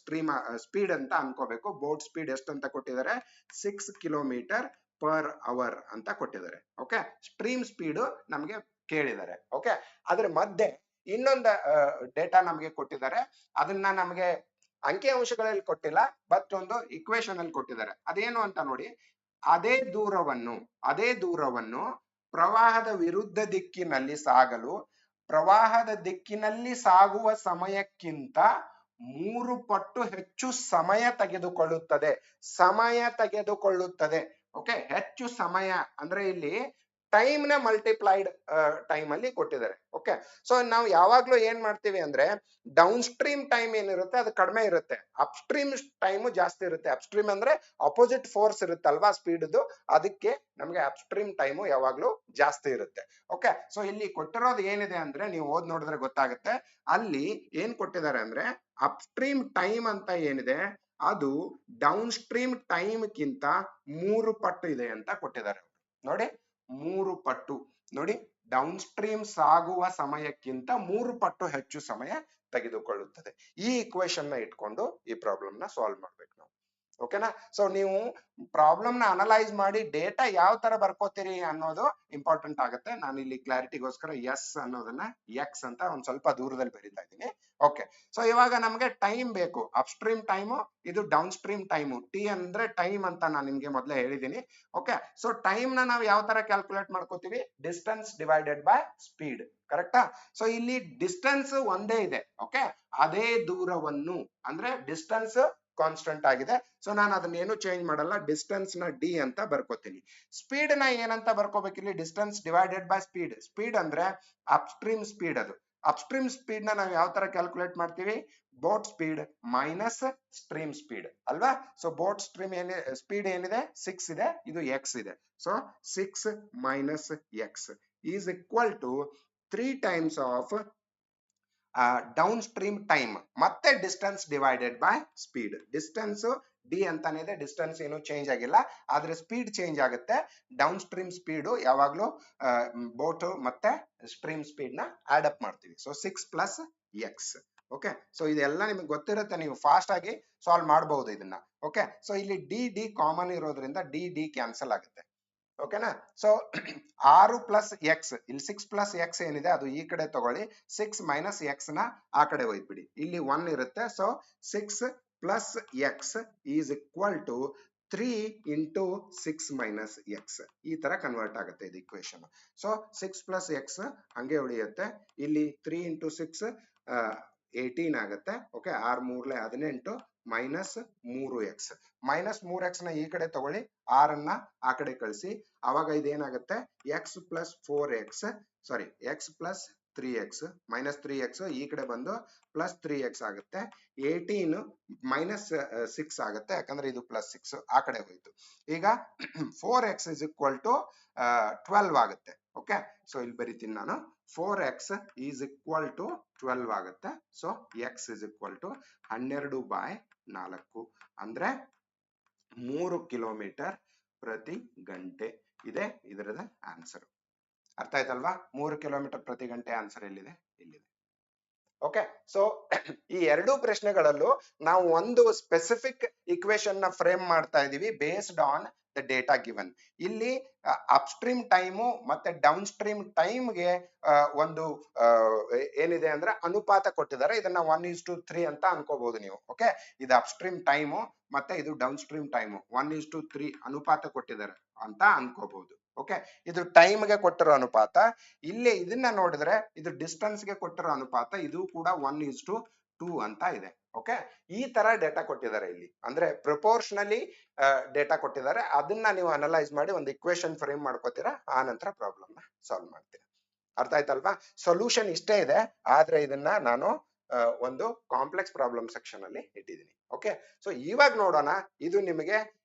[SPEAKER 1] ಸ್ಪೀಡ್ ಅಂತ ಅನ್ಕೋಬೇಕು. ಬೋಟ್ ಸ್ಪೀಡ್ ಎಷ್ಟು ಅಂತ ಕೊಟ್ಟಿದ್ದಾರೆ, 6 ಕಿಲೋಮೀಟರ್ ಪರ್ ಅವರ್ ಅಂತ ಕೊಟ್ಟಿದ್ದಾರೆ. ಓಕೆ, ಸ್ಟ್ರೀಮ್ ಸ್ಪೀಡ್ ನಮಗೆ ಕೇಳಿದ್ದಾರೆ. ಓಕೆ, ಅದ್ರ ಮಧ್ಯೆ ಇನ್ನೊಂದು ಡೇಟಾ ನಮಗೆ ಕೊಟ್ಟಿದ್ದಾರೆ. ಅದನ್ನ ನಮಗೆ ಅಂಕಿ ಅಂಶಗಳಲ್ಲಿ ಕೊಟ್ಟಿಲ್ಲ, ಬಟ್ ಒಂದು ಇಕ್ವೇಶನ್ ಅಲ್ಲಿ ಕೊಟ್ಟಿದ್ದಾರೆ. ಅದೇನು ಅಂತ ನೋಡಿ, ಅದೇ ದೂರವನ್ನು ಪ್ರವಾಹದ ವಿರುದ್ಧ ದಿಕ್ಕಿನಲ್ಲಿ ಸಾಗಲು ಪ್ರವಾಹದ ದಿಕ್ಕಿನಲ್ಲಿ ಸಾಗುವ ಸಮಯಕ್ಕಿಂತ 3 ಪಟ್ಟು ಹೆಚ್ಚು ಸಮಯ ತೆಗೆದುಕೊಳ್ಳುತ್ತದೆ. ಓಕೆ, ಹೆಚ್ಚು ಸಮಯ ಅಂದ್ರೆ ಇಲ್ಲಿ ಟೈಮ್ ನ ಮಲ್ಟಿಪ್ಲೈಡ್ ಟೈಮ್ ಅಲ್ಲಿ ಕೊಟ್ಟಿದ್ದಾರೆ. ಓಕೆ, ಸೊ ನಾವು ಯಾವಾಗ್ಲೂ ಏನ್ ಮಾಡ್ತೀವಿ ಅಂದ್ರೆ ಡೌನ್ ಸ್ಟ್ರೀಮ್ ಟೈಮ್ ಏನಿರುತ್ತೆ ಅದು ಕಡಿಮೆ ಇರುತ್ತೆ, ಅಪ್ಸ್ಟ್ರೀಮ್ ಟೈಮ್ ಜಾಸ್ತಿ ಇರುತ್ತೆ. ಅಪ್ಸ್ಟ್ರೀಮ್ ಅಂದ್ರೆ ಅಪೋಸಿಟ್ ಫೋರ್ಸ್ ಇರುತ್ತಲ್ವಾ ಸ್ಪೀಡ್ದು, ಅದಕ್ಕೆ ನಮ್ಗೆ ಅಪ್ಸ್ಟ್ರೀಮ್ ಟೈಮು ಯಾವಾಗ್ಲೂ ಜಾಸ್ತಿ ಇರುತ್ತೆ. ಓಕೆ, ಸೊ ಇಲ್ಲಿ ಕೊಟ್ಟಿರೋದು ಏನಿದೆ ಅಂದ್ರೆ ನೀವು ಓದ್ ನೋಡಿದ್ರೆ ಗೊತ್ತಾಗುತ್ತೆ. ಅಲ್ಲಿ ಏನ್ ಕೊಟ್ಟಿದ್ದಾರೆ ಅಂದ್ರೆ ಅಪ್ಸ್ಟ್ರೀಮ್ ಟೈಮ್ ಅಂತ ಏನಿದೆ ಅದು ಡೌನ್ ಸ್ಟ್ರೀಮ್ ಟೈಮ್ ಗಿಂತ 3 ಪಟ್ಟು ಇದೆ ಅಂತ ಕೊಟ್ಟಿದ್ದಾರೆ. ನೋಡಿ 3 ಪಟ್ಟು. ನೋಡಿ, ಡೌನ್ ಸ್ಟ್ರೀಮ್ ಸಾಗುವ ಸಮಯಕ್ಕಿಂತ 3 ಪಟ್ಟು ಹೆಚ್ಚು ಸಮಯ ತೆಗೆದುಕೊಳ್ಳುತ್ತದೆ. ಈ ಇಕ್ವೇಶನ್ ನ ಇಟ್ಕೊಂಡು ಈ ಪ್ರಾಬ್ಲಮ್ ನ ಸಾಲ್ವ್ ಮಾಡ್ಬೇಕು ನಾವು. ಓಕೆನಾ. ಸೊ ನೀವು ಪ್ರಾಬ್ಲಮ್ ನ ಅನಲೈಸ್ ಮಾಡಿ ಡೇಟಾ ಯಾವ ತರ ಬರ್ಕೋತೀರಿ ಅನ್ನೋದು ಇಂಪಾರ್ಟೆಂಟ್ ಆಗುತ್ತೆ. ನಾನು ಇಲ್ಲಿ ಕ್ಲಾರಿಟಿಗೋಸ್ಕರ ಎಸ್ ಅನ್ನೋದನ್ನ ಎಕ್ಸ್ ಅಂತ ಒಂದ್ ಸ್ವಲ್ಪ ದೂರದಲ್ಲಿ ಬರೀತಾ ಇದ್ದೀನಿ. ಓಕೆ, ಸೊ ಇವಾಗ ನಮ್ಗೆ ಟೈಮ್ ಬೇಕು, ಅಪ್ ಸ್ಟ್ರೀಮ್ ಟೈಮು, ಇದು ಡೌನ್ ಸ್ಟ್ರೀಮ್ ಟೈಮು. ಟಿ ಅಂದ್ರೆ ಟೈಮ್ ಅಂತ ನಾನು ನಿಮ್ಗೆ ಮೊದಲೇ ಹೇಳಿದ್ದೀನಿ. ಓಕೆ, ಸೊ ಟೈಮ್ ನ ನಾವು ಯಾವ ತರ ಕ್ಯಾಲ್ಕುಲೇಟ್ ಮಾಡ್ಕೋತೀವಿ? ಡಿಸ್ಟೆನ್ಸ್ ಡಿವೈಡೆಡ್ ಬೈ ಸ್ಪೀಡ್, ಕರೆಕ್ಟಾ? ಸೊ ಇಲ್ಲಿ ಡಿಸ್ಟೆನ್ಸ್ ಒಂದೇ ಇದೆ. ಓಕೆ, ಅದೇ ದೂರವನ್ನು ಅಂದ್ರೆ ಡಿಸ್ಟೆನ್ಸ್ ಕಾನ್ಸ್ಟೆಂಟ್ ಆಗಿದೆ. ಸೊ ನಾನು ಅದನ್ನ ಏನು ಚೇಂಜ್ ಮಾಡಲ್ಲ, ಡಿಸ್ಟೆನ್ಸ್ ನ ಡಿ ಅಂತ ಬರ್ಕೋತೀನಿ. ಸ್ಪೀಡ್ ನ ಏನಂತ ಬರ್ಕೋಬೇಕು ಇಲ್ಲಿ? Distance divided by speed. Speed ಅಂದ್ರೆ ಅಪ್ ಸ್ಟ್ರೀಮ್ ಸ್ಪೀಡ್. ಅದು ಅಪ್ ಸ್ಟ್ರೀಮ್ ಸ್ಪೀಡ್ ನ ನಾವು ಯಾವ ತರ ಕ್ಯಾಲ್ಕುಲೇಟ್ ಮಾಡ್ತೀವಿ? Boat speed minus stream speed ಅಲ್ವಾ? ಸೊ ಬೋಟ್ ಸ್ಟ್ರೀಮ್ ಸ್ಪೀಡ್ ಏನಿದೆ? 6 ಇದೆ, ಇದು ಎಕ್ಸ್ ಇದೆ. So 6 minus x is equal to 3 times of down stream time ಮತ್ತೆ distance divided by speed. Distance d ಅಂತಾನೆ ಇದೆ, ಡಿಸ್ಟೆನ್ಸ್ ಏನು ಚೇಂಜ್ ಆಗಿಲ್ಲ, ಆದ್ರೆ ಸ್ಪೀಡ್ ಚೇಂಜ್ ಆಗುತ್ತೆ. ಡೌನ್ ಸ್ಟ್ರೀಮ್ ಸ್ಪೀಡ್ ಯಾವಾಗ್ಲೂ ಬೋಟ್ ಮತ್ತೆ ಸ್ಟ್ರೀಮ್ ಸ್ಪೀಡ್ ನ ಆಡ್ ಅಪ್ ಮಾಡ್ತೀವಿ. So 6 plus X. Okay, so ಇದೆಲ್ಲ ನಿಮ್ಗೆ ಗೊತ್ತಿರುತ್ತೆ, ನೀವು ಫಾಸ್ಟ್ ಆಗಿ ಸಾಲ್ವ್ ಮಾಡಬಹುದು ಇದನ್ನ. ಓಕೆ, ಸೊ ಇಲ್ಲಿ ಡಿ ಡಿ ಕಾಮನ್ ಇರೋದ್ರಿಂದ ಡಿ ಡಿ ಕ್ಯಾನ್ಸಲ್ ಆಗುತ್ತೆ. ಓಕೆನಾ. ಸೊ 6 ಪ್ಲಸ್ ಎಕ್ಸ್, ಇಲ್ಲಿ 6 ಪ್ಲಸ್ ಎಕ್ಸ್ ಏನಿದೆ ಅದು ಈ ಕಡೆ ತಗೊಳ್ಳಿ, 6 ಮೈನಸ್ ಎಕ್ಸ್ ನ ಆ ಕಡೆ ಒಯ್ದ್ಬಿಡಿ, ಇಲ್ಲಿ 1 ಇರುತ್ತೆ. So 6 plus X is equal to 3 into 6 minus X. ಈ ತರ ಕನ್ವರ್ಟ್ ಆಗುತ್ತೆ ಇದು ಇಕ್ವೇಶನ್. ಸೊ 6 ಪ್ಲಸ್ ಎಕ್ಸ್ ಹಂಗೆ ಉಳಿಯುತ್ತೆ, ಇಲ್ಲಿ 3 ಇಂಟು 6 18 ಆಗುತ್ತೆ. Okay, 6 ಮೂರ್ಲೆ 18 minus 3x. Minus 3x ನ ಈ ಕಡೆ ತಗೊಳ್ಳಿ, 6 ಅನ್ನ ಆ ಕಡೆ ಕಳಿಸಿ, ಅವಾಗ ಇದೇನಾಗುತ್ತೆ? X plus 4x, sorry x plus 3x minus 3x ಈ ಕಡೆ ಬಂದು ಪ್ಲಸ್ 3x ಆಗುತ್ತೆ. 18 ಮೈನಸ್ 6 ಆಗುತ್ತೆ, ಯಾಕಂದ್ರೆ ಇದು ಪ್ಲಸ್ 6 ಆ ಕಡೆ ಹೋಯ್ತು. ಈಗ 4x ಇಸ್ ಈಕ್ವಲ್ ಟು 12 ಆಗುತ್ತೆ. ಓಕೆ, ಸೊ ಇಲ್ಲಿ ಬರೀತೀನಿ ನಾನು, 4x ಈಸ್ ಈಕ್ವಲ್ ಟು 12 ಆಗುತ್ತೆ. So x is equal to 12/4 ಅಂದ್ರೆ 3 ಕಿಲೋಮೀಟರ್ ಪ್ರತಿ ಗಂಟೆ ಇದೆ ಇದರದ ಆನ್ಸರ್. ಅರ್ಥ ಆಯ್ತಲ್ವಾ? 3 ಕಿಲೋಮೀಟರ್ ಪ್ರತಿ ಗಂಟೆ ಆನ್ಸರ್ ಎಲ್ಲಿದೆ? ಇಲ್ಲಿದೆ. ಓಕೆ, ಸೊ ಈ ಎರಡೂ ಪ್ರಶ್ನೆಗಳಲ್ಲೂ ನಾವು ಒಂದು ಸ್ಪೆಸಿಫಿಕ್ ಇಕ್ವೇಶನ್ ನ ಫ್ರೇಮ್ ಮಾಡ್ತಾ ಇದೀವಿ based on the data given. ಇಲ್ಲಿ ಅಪ್ ಸ್ಟ್ರೀಮ್ ಟೈಮು ಮತ್ತೆ ಡೌನ್ ಸ್ಟ್ರೀಮ್ ಟೈಮ್ಗೆ ಒಂದು ಏನಿದೆ ಅಂದ್ರೆ ಅನುಪಾತ ಕೊಟ್ಟಿದ್ದಾರೆ. ಇದನ್ನ 1:3 ಅಂತ ಅನ್ಕೋಬಹುದು ನೀವು. ಓಕೆ, ಇದು ಅಪ್ ಸ್ಟ್ರೀಮ್ ಟೈಮು ಮತ್ತೆ ಇದು ಡೌನ್ ಸ್ಟ್ರೀಮ್ ಟೈಮು 1:3 ಅನುಪಾತ ಕೊಟ್ಟಿದ್ದಾರೆ ಅಂತ ಅನ್ಕೋಬಹುದು. ಓಕೆ, ಇದು ಟೈಮ್ಗೆ ಕೊಟ್ಟಿರೋ ಅನುಪಾತ. ಇಲ್ಲಿ ಇದನ್ನ ನೋಡಿದ್ರೆ ಇದು ಡಿಸ್ಟೆನ್ಸ್ ಗೆ ಕೊಟ್ಟಿರೋ ಅನುಪಾತ, ಇದು ಕೂಡ 1:2 ಅಂತ ಇದೆ. ಓಕೆ, ಈ ತರ ಡೇಟಾ ಕೊಟ್ಟಿದ್ದಾರೆ ಇಲ್ಲಿ, ಅಂದ್ರೆ ಪ್ರಪೋರ್ಷನಲಿ ಡೇಟಾ ಕೊಟ್ಟಿದ್ದಾರೆ. ಅದನ್ನ ನೀವು ಅನಲೈಸ್ ಮಾಡಿ ಒಂದು ಇಕ್ವೇಶನ್ ಫ್ರೇಮ್ ಮಾಡ್ಕೋತೀರಾ, ಆ ನಂತರ ಪ್ರಾಬ್ಲಮ್ ನ ಸಾಲ್ವ್ ಮಾಡ್ತೀರಾ. ಅರ್ಥ ಆಯ್ತಲ್ವಾ? ಸೊಲ್ಯೂಷನ್ ಇಷ್ಟೇ ಇದೆ, ಆದ್ರೆ ಇದನ್ನ ನಾನು ಒಂದು ಕಾಂಪ್ಲೆಕ್ಸ್ ಪ್ರಾಬ್ಲಮ್ ಸೆಕ್ಷನ್ ಅಲ್ಲಿ ಇಟ್ಟಿದ್ದೀನಿ. ಓಕೆ, ಸೊ ಇವಾಗ ನೋಡೋಣ, ಇದು ನಿಮಗೆ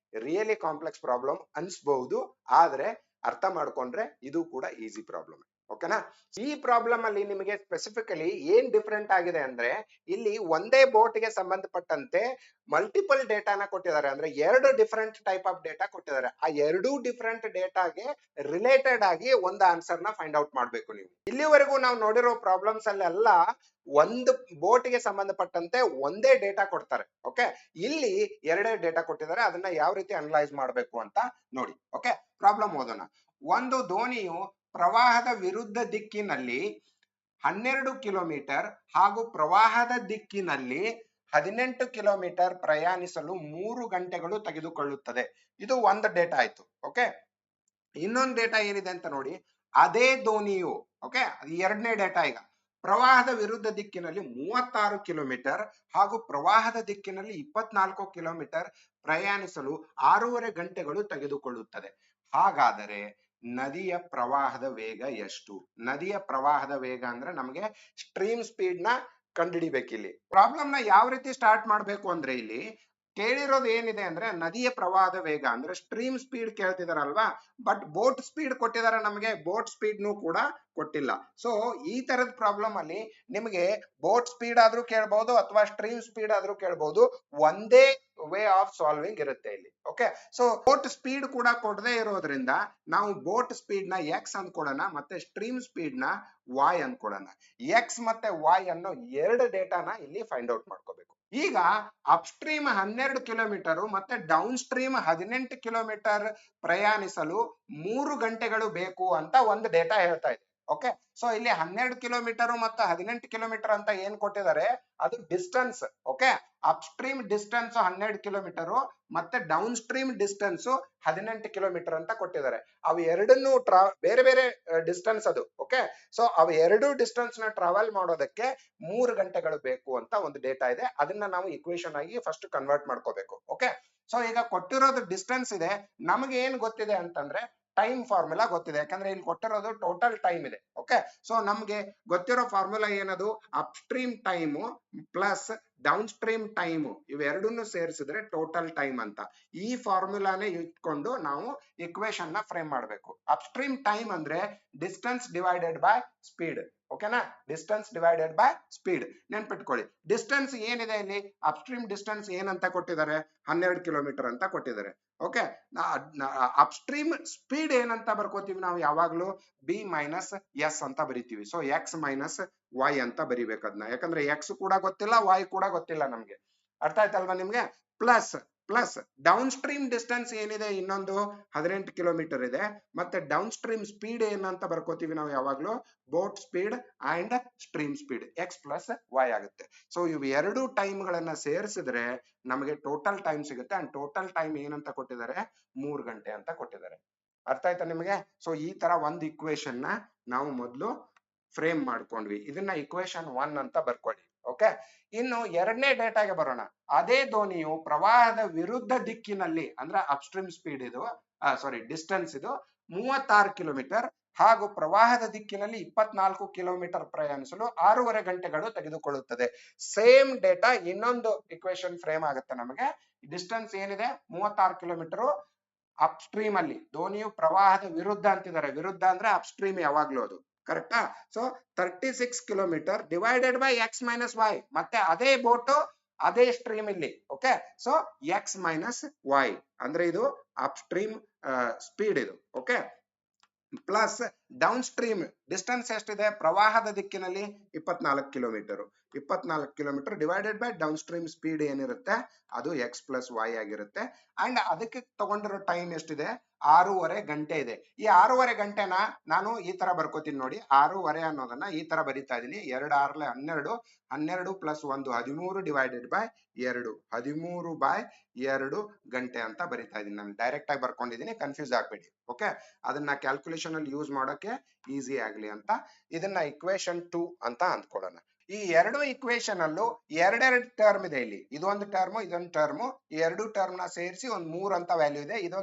[SPEAKER 1] ರಿಯಲಿ ಕಾಂಪ್ಲೆಕ್ಸ್ ಪ್ರಾಬ್ಲಮ್ ಅನ್ಸ್ಬಹುದು, ಆದ್ರೆ ಅರ್ಥ ಮಾಡ್ಕೊಂಡ್ರೆ ಇದು ಕೂಡ ಈಸಿ ಪ್ರಾಬ್ಲಮ್. ಓಕೆನಾ? ಈ ಪ್ರಾಬ್ಲಮ್ ಅಲ್ಲಿ ನಿಮಗೆ ಸ್ಪೆಸಿಫಿಕಲಿ ಏನ್ ಡಿಫರೆಂಟ್ ಆಗಿದೆ ಅಂದ್ರೆ, ಇಲ್ಲಿ ಒಂದೇ ಬೋಟ್ ಗೆ ಸಂಬಂಧಪಟ್ಟಂತೆ ಮಲ್ಟಿಪಲ್ ಡೇಟಾನ ಕೊಟ್ಟಿದ್ದಾರೆ. ಅಂದ್ರೆ 2 ಡಿಫರೆಂಟ್ ಟೈಪ್ ಆಫ್ ಡೇಟಾ ಕೊಟ್ಟಿದ್ದಾರೆ. ಆ 2 ಡಿಫರೆಂಟ್ ಡೇಟಾಗೆ ರಿಲೇಟೆಡ್ ಆಗಿ ಒಂದು ಆನ್ಸರ್ ನ ಫೈಂಡ್ ಔಟ್ ಮಾಡ್ಬೇಕು ನೀವು. ಇಲ್ಲಿವರೆಗೂ ನಾವು ನೋಡಿರೋ ಪ್ರಾಬ್ಲಮ್ಸ್ ಅಲ್ಲೆಲ್ಲ ಒಂದು ಬೋಟ್ ಗೆ ಸಂಬಂಧಪಟ್ಟಂತೆ ಒಂದೇ ಡೇಟಾ ಕೊಡ್ತಾರೆ. ಓಕೆ, ಇಲ್ಲಿ 2 ಡೇಟಾ ಕೊಟ್ಟಿದ್ದಾರೆ, ಅದನ್ನ ಯಾವ ರೀತಿ ಅನಲೈಸ್ ಮಾಡಬೇಕು ಅಂತ ನೋಡಿ. ಓಕೆ, ಪ್ರಾಬ್ಲಮ್ ಓದೋಣ. ಒಂದು ದೋಣಿಯು ಪ್ರವಾಹದ ವಿರುದ್ಧ ದಿಕ್ಕಿನಲ್ಲಿ 12 ಕಿಲೋಮೀಟರ್ ಹಾಗೂ ಪ್ರವಾಹದ ದಿಕ್ಕಿನಲ್ಲಿ 18 ಕಿಲೋಮೀಟರ್ ಪ್ರಯಾಣಿಸಲು 3 ಗಂಟೆಗಳು ತೆಗೆದುಕೊಳ್ಳುತ್ತದೆ. ಇದು ಒಂದು ಡೇಟಾ ಆಯ್ತು. ಓಕೆ, ಇನ್ನೊಂದು ಡೇಟಾ ಏನಿದೆ ಅಂತ ನೋಡಿ. ಅದೇ ದೋಣಿಯು, ಓಕೆ, ಅದು ಎರಡನೇ ಡೇಟಾ. ಈಗ ಪ್ರವಾಹದ ವಿರುದ್ಧ ದಿಕ್ಕಿನಲ್ಲಿ 36 ಕಿಲೋಮೀಟರ್ ಹಾಗೂ ಪ್ರವಾಹದ ದಿಕ್ಕಿನಲ್ಲಿ 24 ಕಿಲೋಮೀಟರ್ ಪ್ರಯಾಣಿಸಲು 6.5 ಗಂಟೆಗಳು ತೆಗೆದುಕೊಳ್ಳುತ್ತದೆ. ಹಾಗಾದರೆ ನದಿಯ ಪ್ರವಾಹದ ವೇಗ ಎಷ್ಟು? ನದಿಯ ಪ್ರವಾಹದ ವೇಗ ಅಂದ್ರೆ ನಮಗೆ ಸ್ಟ್ರೀಮ್ ಸ್ಪೀಡ್ ನ ಕಂಡುಹಿಡಿಬೇಕು. ಇಲ್ಲಿ ಪ್ರಾಬ್ಲಮ್ ನ ಯಾವ ರೀತಿ ಸ್ಟಾರ್ಟ್ ಮಾಡ್ಬೇಕು ಅಂದ್ರೆ, ಇಲ್ಲಿ ಕೇಳಿರೋದು ಏನಿದೆ ಅಂದ್ರೆ ನದಿಯ ಪ್ರವಾಹದ ವೇಗ ಅಂದ್ರೆ ಸ್ಟ್ರೀಮ್ ಸ್ಪೀಡ್ ಕೇಳ್ತಿದಾರಲ್ವಾ, ಬಟ್ ಬೋಟ್ ಸ್ಪೀಡ್ ಕೊಟ್ಟಿದ್ದಾರೆ ನಮಗೆ, ಬೋಟ್ ಸ್ಪೀಡ್ ನೂ ಕೂಡ ಕೊಟ್ಟಿಲ್ಲ. ಸೊ ಈ ತರದ ಪ್ರಾಬ್ಲಮ್ ಅಲ್ಲಿ ನಿಮಗೆ ಬೋಟ್ ಸ್ಪೀಡ್ ಆದ್ರೂ ಕೇಳಬಹುದು ಅಥವಾ ಸ್ಟ್ರೀಮ್ ಸ್ಪೀಡ್ ಆದ್ರೂ ಕೇಳಬಹುದು. ಒಂದೇ ವೇ ಆಫ್ ಸಾಲ್ವಿಂಗ್ ಇರುತ್ತೆ ಇಲ್ಲಿ. ಓಕೆ, ಸೊ ಬೋಟ್ ಸ್ಪೀಡ್ ಕೂಡ ಕೊಡದೇ ಇರೋದ್ರಿಂದ ನಾವು ಬೋಟ್ ಸ್ಪೀಡ್ ನ ಎಕ್ಸ್ ಅಂದ್ಕೊಳ್ಳೋಣ ಮತ್ತೆ ಸ್ಟ್ರೀಮ್ ಸ್ಪೀಡ್ ನ y ಅಂದ್ಕೊಳ್ಳೋಣ. ಎಕ್ಸ್ ಮತ್ತೆ y ಅನ್ನೋ ಎರಡು ಡೇಟಾನ ಇಲ್ಲಿ ಫೈಂಡ್ ಔಟ್ ಮಾಡ್ಕೋಬೇಕು. ಈಗ ಅಪ್ ಸ್ಟ್ರೀಮ್ 12 ಕಿಲೋಮೀಟರ್ ಮತ್ತೆ ಡೌನ್ ಸ್ಟ್ರೀಮ್ 18 ಕಿಲೋಮೀಟರ್ ಪ್ರಯಾಣಿಸಲು 3 ಗಂಟೆಗಳು ಬೇಕು ಅಂತ ಒಂದು ಡೇಟಾ ಹೇಳ್ತಾ ಇದೆ. ಓಕೆ, ಸೊ ಇಲ್ಲಿ 12 ಕಿಲೋಮೀಟರ್ ಮತ್ತು 18 ಕಿಲೋಮೀಟರ್ ಅಂತ ಏನ್ ಕೊಟ್ಟಿದ್ದಾರೆ ಅದು distance. Okay, up stream distance 12 kilometre ಮತ್ತೆ ಡೌನ್ ಸ್ಟ್ರೀಮ್ ಡಿಸ್ಟೆನ್ಸ್ 18 ಕಿಲೋಮೀಟರ್ ಅಂತ ಕೊಟ್ಟಿದ್ದಾರೆ. ಅವು ಎರಡನ್ನು ಬೇರೆ ಬೇರೆ ಡಿಸ್ಟೆನ್ಸ್ ಅದು. ಓಕೆ, ಸೊ ಅವು ಎರಡು ಡಿಸ್ಟೆನ್ಸ್ ನ ಟ್ರಾವೆಲ್ ಮಾಡೋದಕ್ಕೆ 3 ಗಂಟೆಗಳು ಬೇಕು ಅಂತ ಒಂದು ಡೇಟಾ ಇದೆ. ಅದನ್ನ ನಾವು ಇಕ್ವೇಶನ್ ಆಗಿ ಫಸ್ಟ್ ಕನ್ವರ್ಟ್ ಮಾಡ್ಕೋಬೇಕು. ಓಕೆ, ಸೊ ಈಗ ಕೊಟ್ಟಿರೋದು ಡಿಸ್ಟೆನ್ಸ್ ಇದೆ, ನಮಗೆ ಏನ್ ಗೊತ್ತಿದೆ ಅಂತಂದ್ರೆ ಟೈಮ್ ಫಾರ್ಮುಲಾ ಗೊತ್ತಿದೆ, ಯಾಕಂದ್ರೆ ಇಲ್ಲಿ ಕೊಟ್ಟಿರೋದು ಟೋಟಲ್ ಟೈಮ್ ಇದೆ. ಓಕೆ, ಸೊ ನಮ್ಗೆ ಗೊತ್ತಿರೋ ಫಾರ್ಮುಲಾ ಏನದು, up stream time plus down stream time ಇವೆರಡನ್ನು ಸೇರಿಸಿದ್ರೆ ಟೋಟಲ್ ಟೈಮ್ ಅಂತ. ಈ ಫಾರ್ಮುಲಾನೇ ಇಟ್ಕೊಂಡು ನಾವು ಇಕ್ವೇಶನ್ ನ ಫ್ರೇಮ್ ಮಾಡಬೇಕು. ಅಪ್ ಸ್ಟ್ರೀಮ್ ಟೈಮ್ ಅಂದ್ರೆ ಡಿಸ್ಟೆನ್ಸ್ ಡಿವೈಡೆಡ್ ಬೈ ಸ್ಪೀಡ್. ಓಕೆನಾ, ಡಿಸ್ಟೆನ್ಸ್ ಡಿವೈಡೆಡ್ ಬೈ ಸ್ಪೀಡ್ ನೆನ್ಪಿಟ್ಕೊಳ್ಳಿ. ಡಿಸ್ಟೆನ್ಸ್ ಏನಿದೆ ಇಲ್ಲಿ, ಅಪ್ ಸ್ಟ್ರೀಮ್ ಡಿಸ್ಟೆನ್ಸ್ ಏನಂತ ಕೊಟ್ಟಿದ್ದಾರೆ, 12 ಕಿಲೋಮೀಟರ್ ಅಂತ ಕೊಟ್ಟಿದ್ದಾರೆ. ಓಕೆ, ಅಪ್ ಸ್ಟ್ರೀಮ್ ಸ್ಪೀಡ್ ಏನಂತ ಬರ್ಕೋತೀವಿ ನಾವು ಯಾವಾಗ್ಲೂ ಬಿ ಮೈನಸ್ ಎಸ್ ಅಂತ ಬರಿತೀವಿ. ಸೊ ಎಕ್ಸ್ ಮೈನಸ್ ವೈ ಅಂತ ಬರಿಬೇಕು ಅದನ್ನ, ಯಾಕಂದ್ರೆ ಎಕ್ಸ್ ಕೂಡ ಗೊತ್ತಿಲ್ಲ ವೈ ಕೂಡ ಗೊತ್ತಿಲ್ಲ ನಮ್ಗೆ. ಅರ್ಥ ಆಯ್ತಲ್ವಾ ನಿಮ್ಗೆ? Plus plus downstream distance ಏನಿದೆ ಇನ್ನೊಂದು 18 ಕಿಲೋಮೀಟರ್ ಇದೆ, ಮತ್ತೆ ಡೌನ್ ಸ್ಟ್ರೀಮ್ ಸ್ಪೀಡ್ ಏನಂತ ಬರ್ಕೋತೀವಿ ನಾವು ಯಾವಾಗ್ಲೂ boat speed and stream speed X plus Y ಆಗುತ್ತೆ. ಸೊ ಇವು ಎರಡು ಟೈಮ್ ಗಳನ್ನ ಸೇರಿಸಿದ್ರೆ ನಮಗೆ ಟೋಟಲ್ ಟೈಮ್ ಸಿಗುತ್ತೆ. ಅಂಡ್ ಟೋಟಲ್ ಟೈಮ್ ಏನಂತ ಕೊಟ್ಟಿದ್ದಾರೆ, 3 ಗಂಟೆ ಅಂತ ಕೊಟ್ಟಿದ್ದಾರೆ. ಅರ್ಥ ಆಯ್ತಾ ನಿಮಗೆ? ಸೊ ಈ ತರ ಒಂದು ಇಕ್ವೇಶನ್ ನ ನಾವು ಮೊದಲು ಫ್ರೇಮ್ ಮಾಡ್ಕೊಂಡ್ವಿ. ಇದನ್ನ ಇಕ್ವೇಶನ್ 1 ಅಂತ ಬರ್ಕೊಳ್ಳಿ. ಓಕೆ, ಇನ್ನು ಎರಡನೇ ಡೇಟಾಗೆ ಬರೋಣ. ಅದೇ ದೋಣಿಯು ಪ್ರವಾಹದ ವಿರುದ್ಧ ದಿಕ್ಕಿನಲ್ಲಿ ಅಂದ್ರೆ ಅಪ್ಸ್ಟ್ರೀಮ್ ಸ್ಪೀಡ್ ಇದು ಡಿಸ್ಟೆನ್ಸ್ ಇದು 36 ಕಿಲೋಮೀಟರ್ ಹಾಗೂ ಪ್ರವಾಹದ ದಿಕ್ಕಿನಲ್ಲಿ 24 ಕಿಲೋಮೀಟರ್ ಪ್ರಯಾಣಿಸಲು 6.5 ಗಂಟೆಗಳು ತೆಗೆದುಕೊಳ್ಳುತ್ತದೆ. ಸೇಮ್ ಡೇಟಾ ಇನ್ನೊಂದು ಇಕ್ವೇಶನ್ ಫ್ರೇಮ್ ಆಗುತ್ತೆ ನಮಗೆ. ಡಿಸ್ಟೆನ್ಸ್ ಏನಿದೆ 36 ಕಿಲೋಮೀಟರ್ ಅಪ್ ಸ್ಟ್ರೀಮ್ ಅಲ್ಲಿ, ದೋಣಿಯು ಪ್ರವಾಹದ ವಿರುದ್ಧ ಅಂತಿದ್ದಾರೆ. ವಿರುದ್ಧ ಅಂದ್ರೆ ಅಪ್ ಸ್ಟ್ರೀಮ್ ಯಾವಾಗ್ಲೂ ಅದು, ಕರೆಕ್ಟಾ? So 36 kilometre divided by X minus Y, ಮತ್ತೆ ಅದೇ ಬೋಟ್ ಅದೇ ಸ್ಟ್ರೀಮ್ ಇಲ್ಲಿ. Okay, so X minus Y ಅಂದ್ರೆ ಇದು ಅಪ್ ಸ್ಟ್ರೀಮ್ ಸ್ಪೀಡ್ ಇದು. Okay, plus downstream distance ಎಷ್ಟಿದೆ, ಪ್ರವಾಹದ ದಿಕ್ಕಿನಲ್ಲಿ 24 kilometre. 24 kilometre divided by down stream speed ಏನಿರುತ್ತೆ ಅದು ಎಕ್ಸ್ ಪ್ಲಸ್ ವೈ ಆಗಿರುತ್ತೆ. ಅಂಡ್ ಅದಕ್ಕೆ ತಗೊಂಡಿರೋ ಟೈಮ್ ಎಷ್ಟಿದೆ, 6.5 ಗಂಟೆ ಇದೆ. ಈ 6.5 ಗಂಟೆನ ನಾನು ಈ ತರ ಬರ್ಕೋತೀನಿ ನೋಡಿ. 6.5 ಅನ್ನೋದನ್ನ ಈ ತರ ಬರಿತಾ ಇದೀನಿ. 2 6 12, 12 ಪ್ಲಸ್ 1 13 ಡಿವೈಡೆಡ್ ಬೈ 2, 13 ಬೈ 2 ಗಂಟೆ ಅಂತ ಬರಿತಾ ಇದೀನಿ. ನಾನು ಡೈರೆಕ್ಟ್ ಆಗಿ ಬರ್ಕೊಂಡಿದೀನಿ, ಕನ್ಫ್ಯೂಸ್ ಆಗ್ಬೇಡಿ. ಓಕೆ, ಅದನ್ನ ಕ್ಯಾಲ್ಕುಲೇಷನ್ ಅಲ್ಲಿ ಯೂಸ್ ಮಾಡೋಕೆ ಈಸಿ ಆಗ್ಲಿ ಅಂತ ಇದನ್ನ ಇಕ್ವೇಶನ್ 2 ಅಂತ ಅಂದ್ಕೊಳ್ಳೋಣ. ಈ ಎರಡು ಇಕ್ವೇಶನ್ ಅಲ್ಲೂ ಎರಡೆರಡು ಟರ್ಮ್ ಇದೆ ಇಲ್ಲಿ. ಇದೊಂದು ಟರ್ಮ್ ಇದೊಂದು ಟರ್ಮ್, ಈ ಎರಡು ಟರ್ಮ್ ನ ಸೇರಿಸಿ ಒಂದು 3 ಅಂತ ವ್ಯಾಲ್ಯೂ ಇದೆ. ಇದು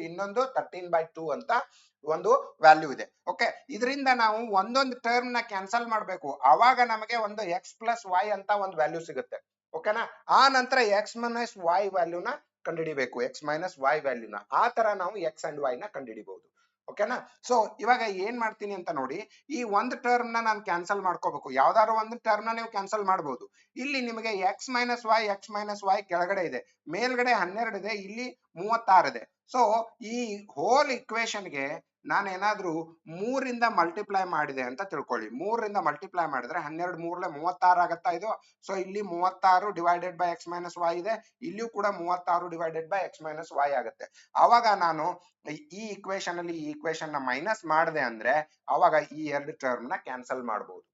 [SPEAKER 1] ಇನ್ನೊಂದು 13/2 ಅಂತ ಒಂದು ವ್ಯಾಲ್ಯೂ ಇದೆ. ಓಕೆ, ಇದರಿಂದ ನಾವು ಒಂದೊಂದು ಟರ್ಮ್ ನ ಕ್ಯಾನ್ಸಲ್ ಮಾಡ್ಬೇಕು. ಅವಾಗ ನಮಗೆ ಒಂದು ಎಕ್ಸ್ ಪ್ಲಸ್ ವೈ ಅಂತ ಒಂದು ವ್ಯಾಲ್ಯೂ ಸಿಗುತ್ತೆ. ಓಕೆನಾ, ಆ ನಂತರ ಎಕ್ಸ್ ಮೈನಸ್ ವೈ ವ್ಯಾಲ್ಯೂನ ಕಂಡುಹಿಡಿಬೇಕು. ಎಕ್ಸ್ ಮೈನಸ್ ವೈ ವ್ಯಾಲ್ಯೂನ ಆ ತರ ನಾವು ಎಕ್ಸ್ ಅಂಡ್ ವೈ ನ ಕಂಡುಹಿಡಿಬಹುದು. ಓಕೆನಾ, ಸೊ ಇವಾಗ ಏನ್ ಮಾಡ್ತೀನಿ ಅಂತ ನೋಡಿ. ಈ ಒಂದು ಟರ್ಮ್ ನ ನಾನು ಕ್ಯಾನ್ಸಲ್ ಮಾಡ್ಕೋಬೇಕು. ಯಾವ್ದಾದ್ರು ಒಂದು ಟರ್ಮ್ ನ ನೀವು ಕ್ಯಾನ್ಸಲ್ ಮಾಡಬಹುದು. ಇಲ್ಲಿ ನಿಮಗೆ ಎಕ್ಸ್ ಮೈನಸ್ ವೈ ಕೆಳಗಡೆ ಇದೆ, ಮೇಲ್ಗಡೆ 12 ಇದೆ, ಇಲ್ಲಿ 36 ಇದೆ. ಸೊ ಈ ಹೋಲ್ ಇಕ್ವೇಶನ್ ಗೆ ನಾನು ಏನಾದ್ರೂ 3ರಿಂದ ಮಲ್ಟಿಪ್ಲೈ ಮಾಡಿದೆ ಅಂತ ತಿಳ್ಕೊಳ್ಳಿ. 3ರಿಂದ ಮಲ್ಟಿಪ್ಲೈ ಮಾಡಿದ್ರೆ 12 3 36 ಆಗತ್ತಾ ಇದು. ಸೊ ಇಲ್ಲಿ 36 divided by X minus Y ಇದೆ, ಇಲ್ಲಿಯೂ ಕೂಡ 36 divided by X minus Y ಆಗುತ್ತೆ. ಅವಾಗ ನಾನು ಈ ಇಕ್ವೇಶನ್ ಅಲ್ಲಿ ಈ ಇಕ್ವೇಶನ್ ನ ಮೈನಸ್ ಮಾಡಿದೆ ಅಂದ್ರೆ ಅವಾಗ ಈ ಎರಡು ಟರ್ಮ್ ನ ಕ್ಯಾನ್ಸಲ್ ಮಾಡಬಹುದು.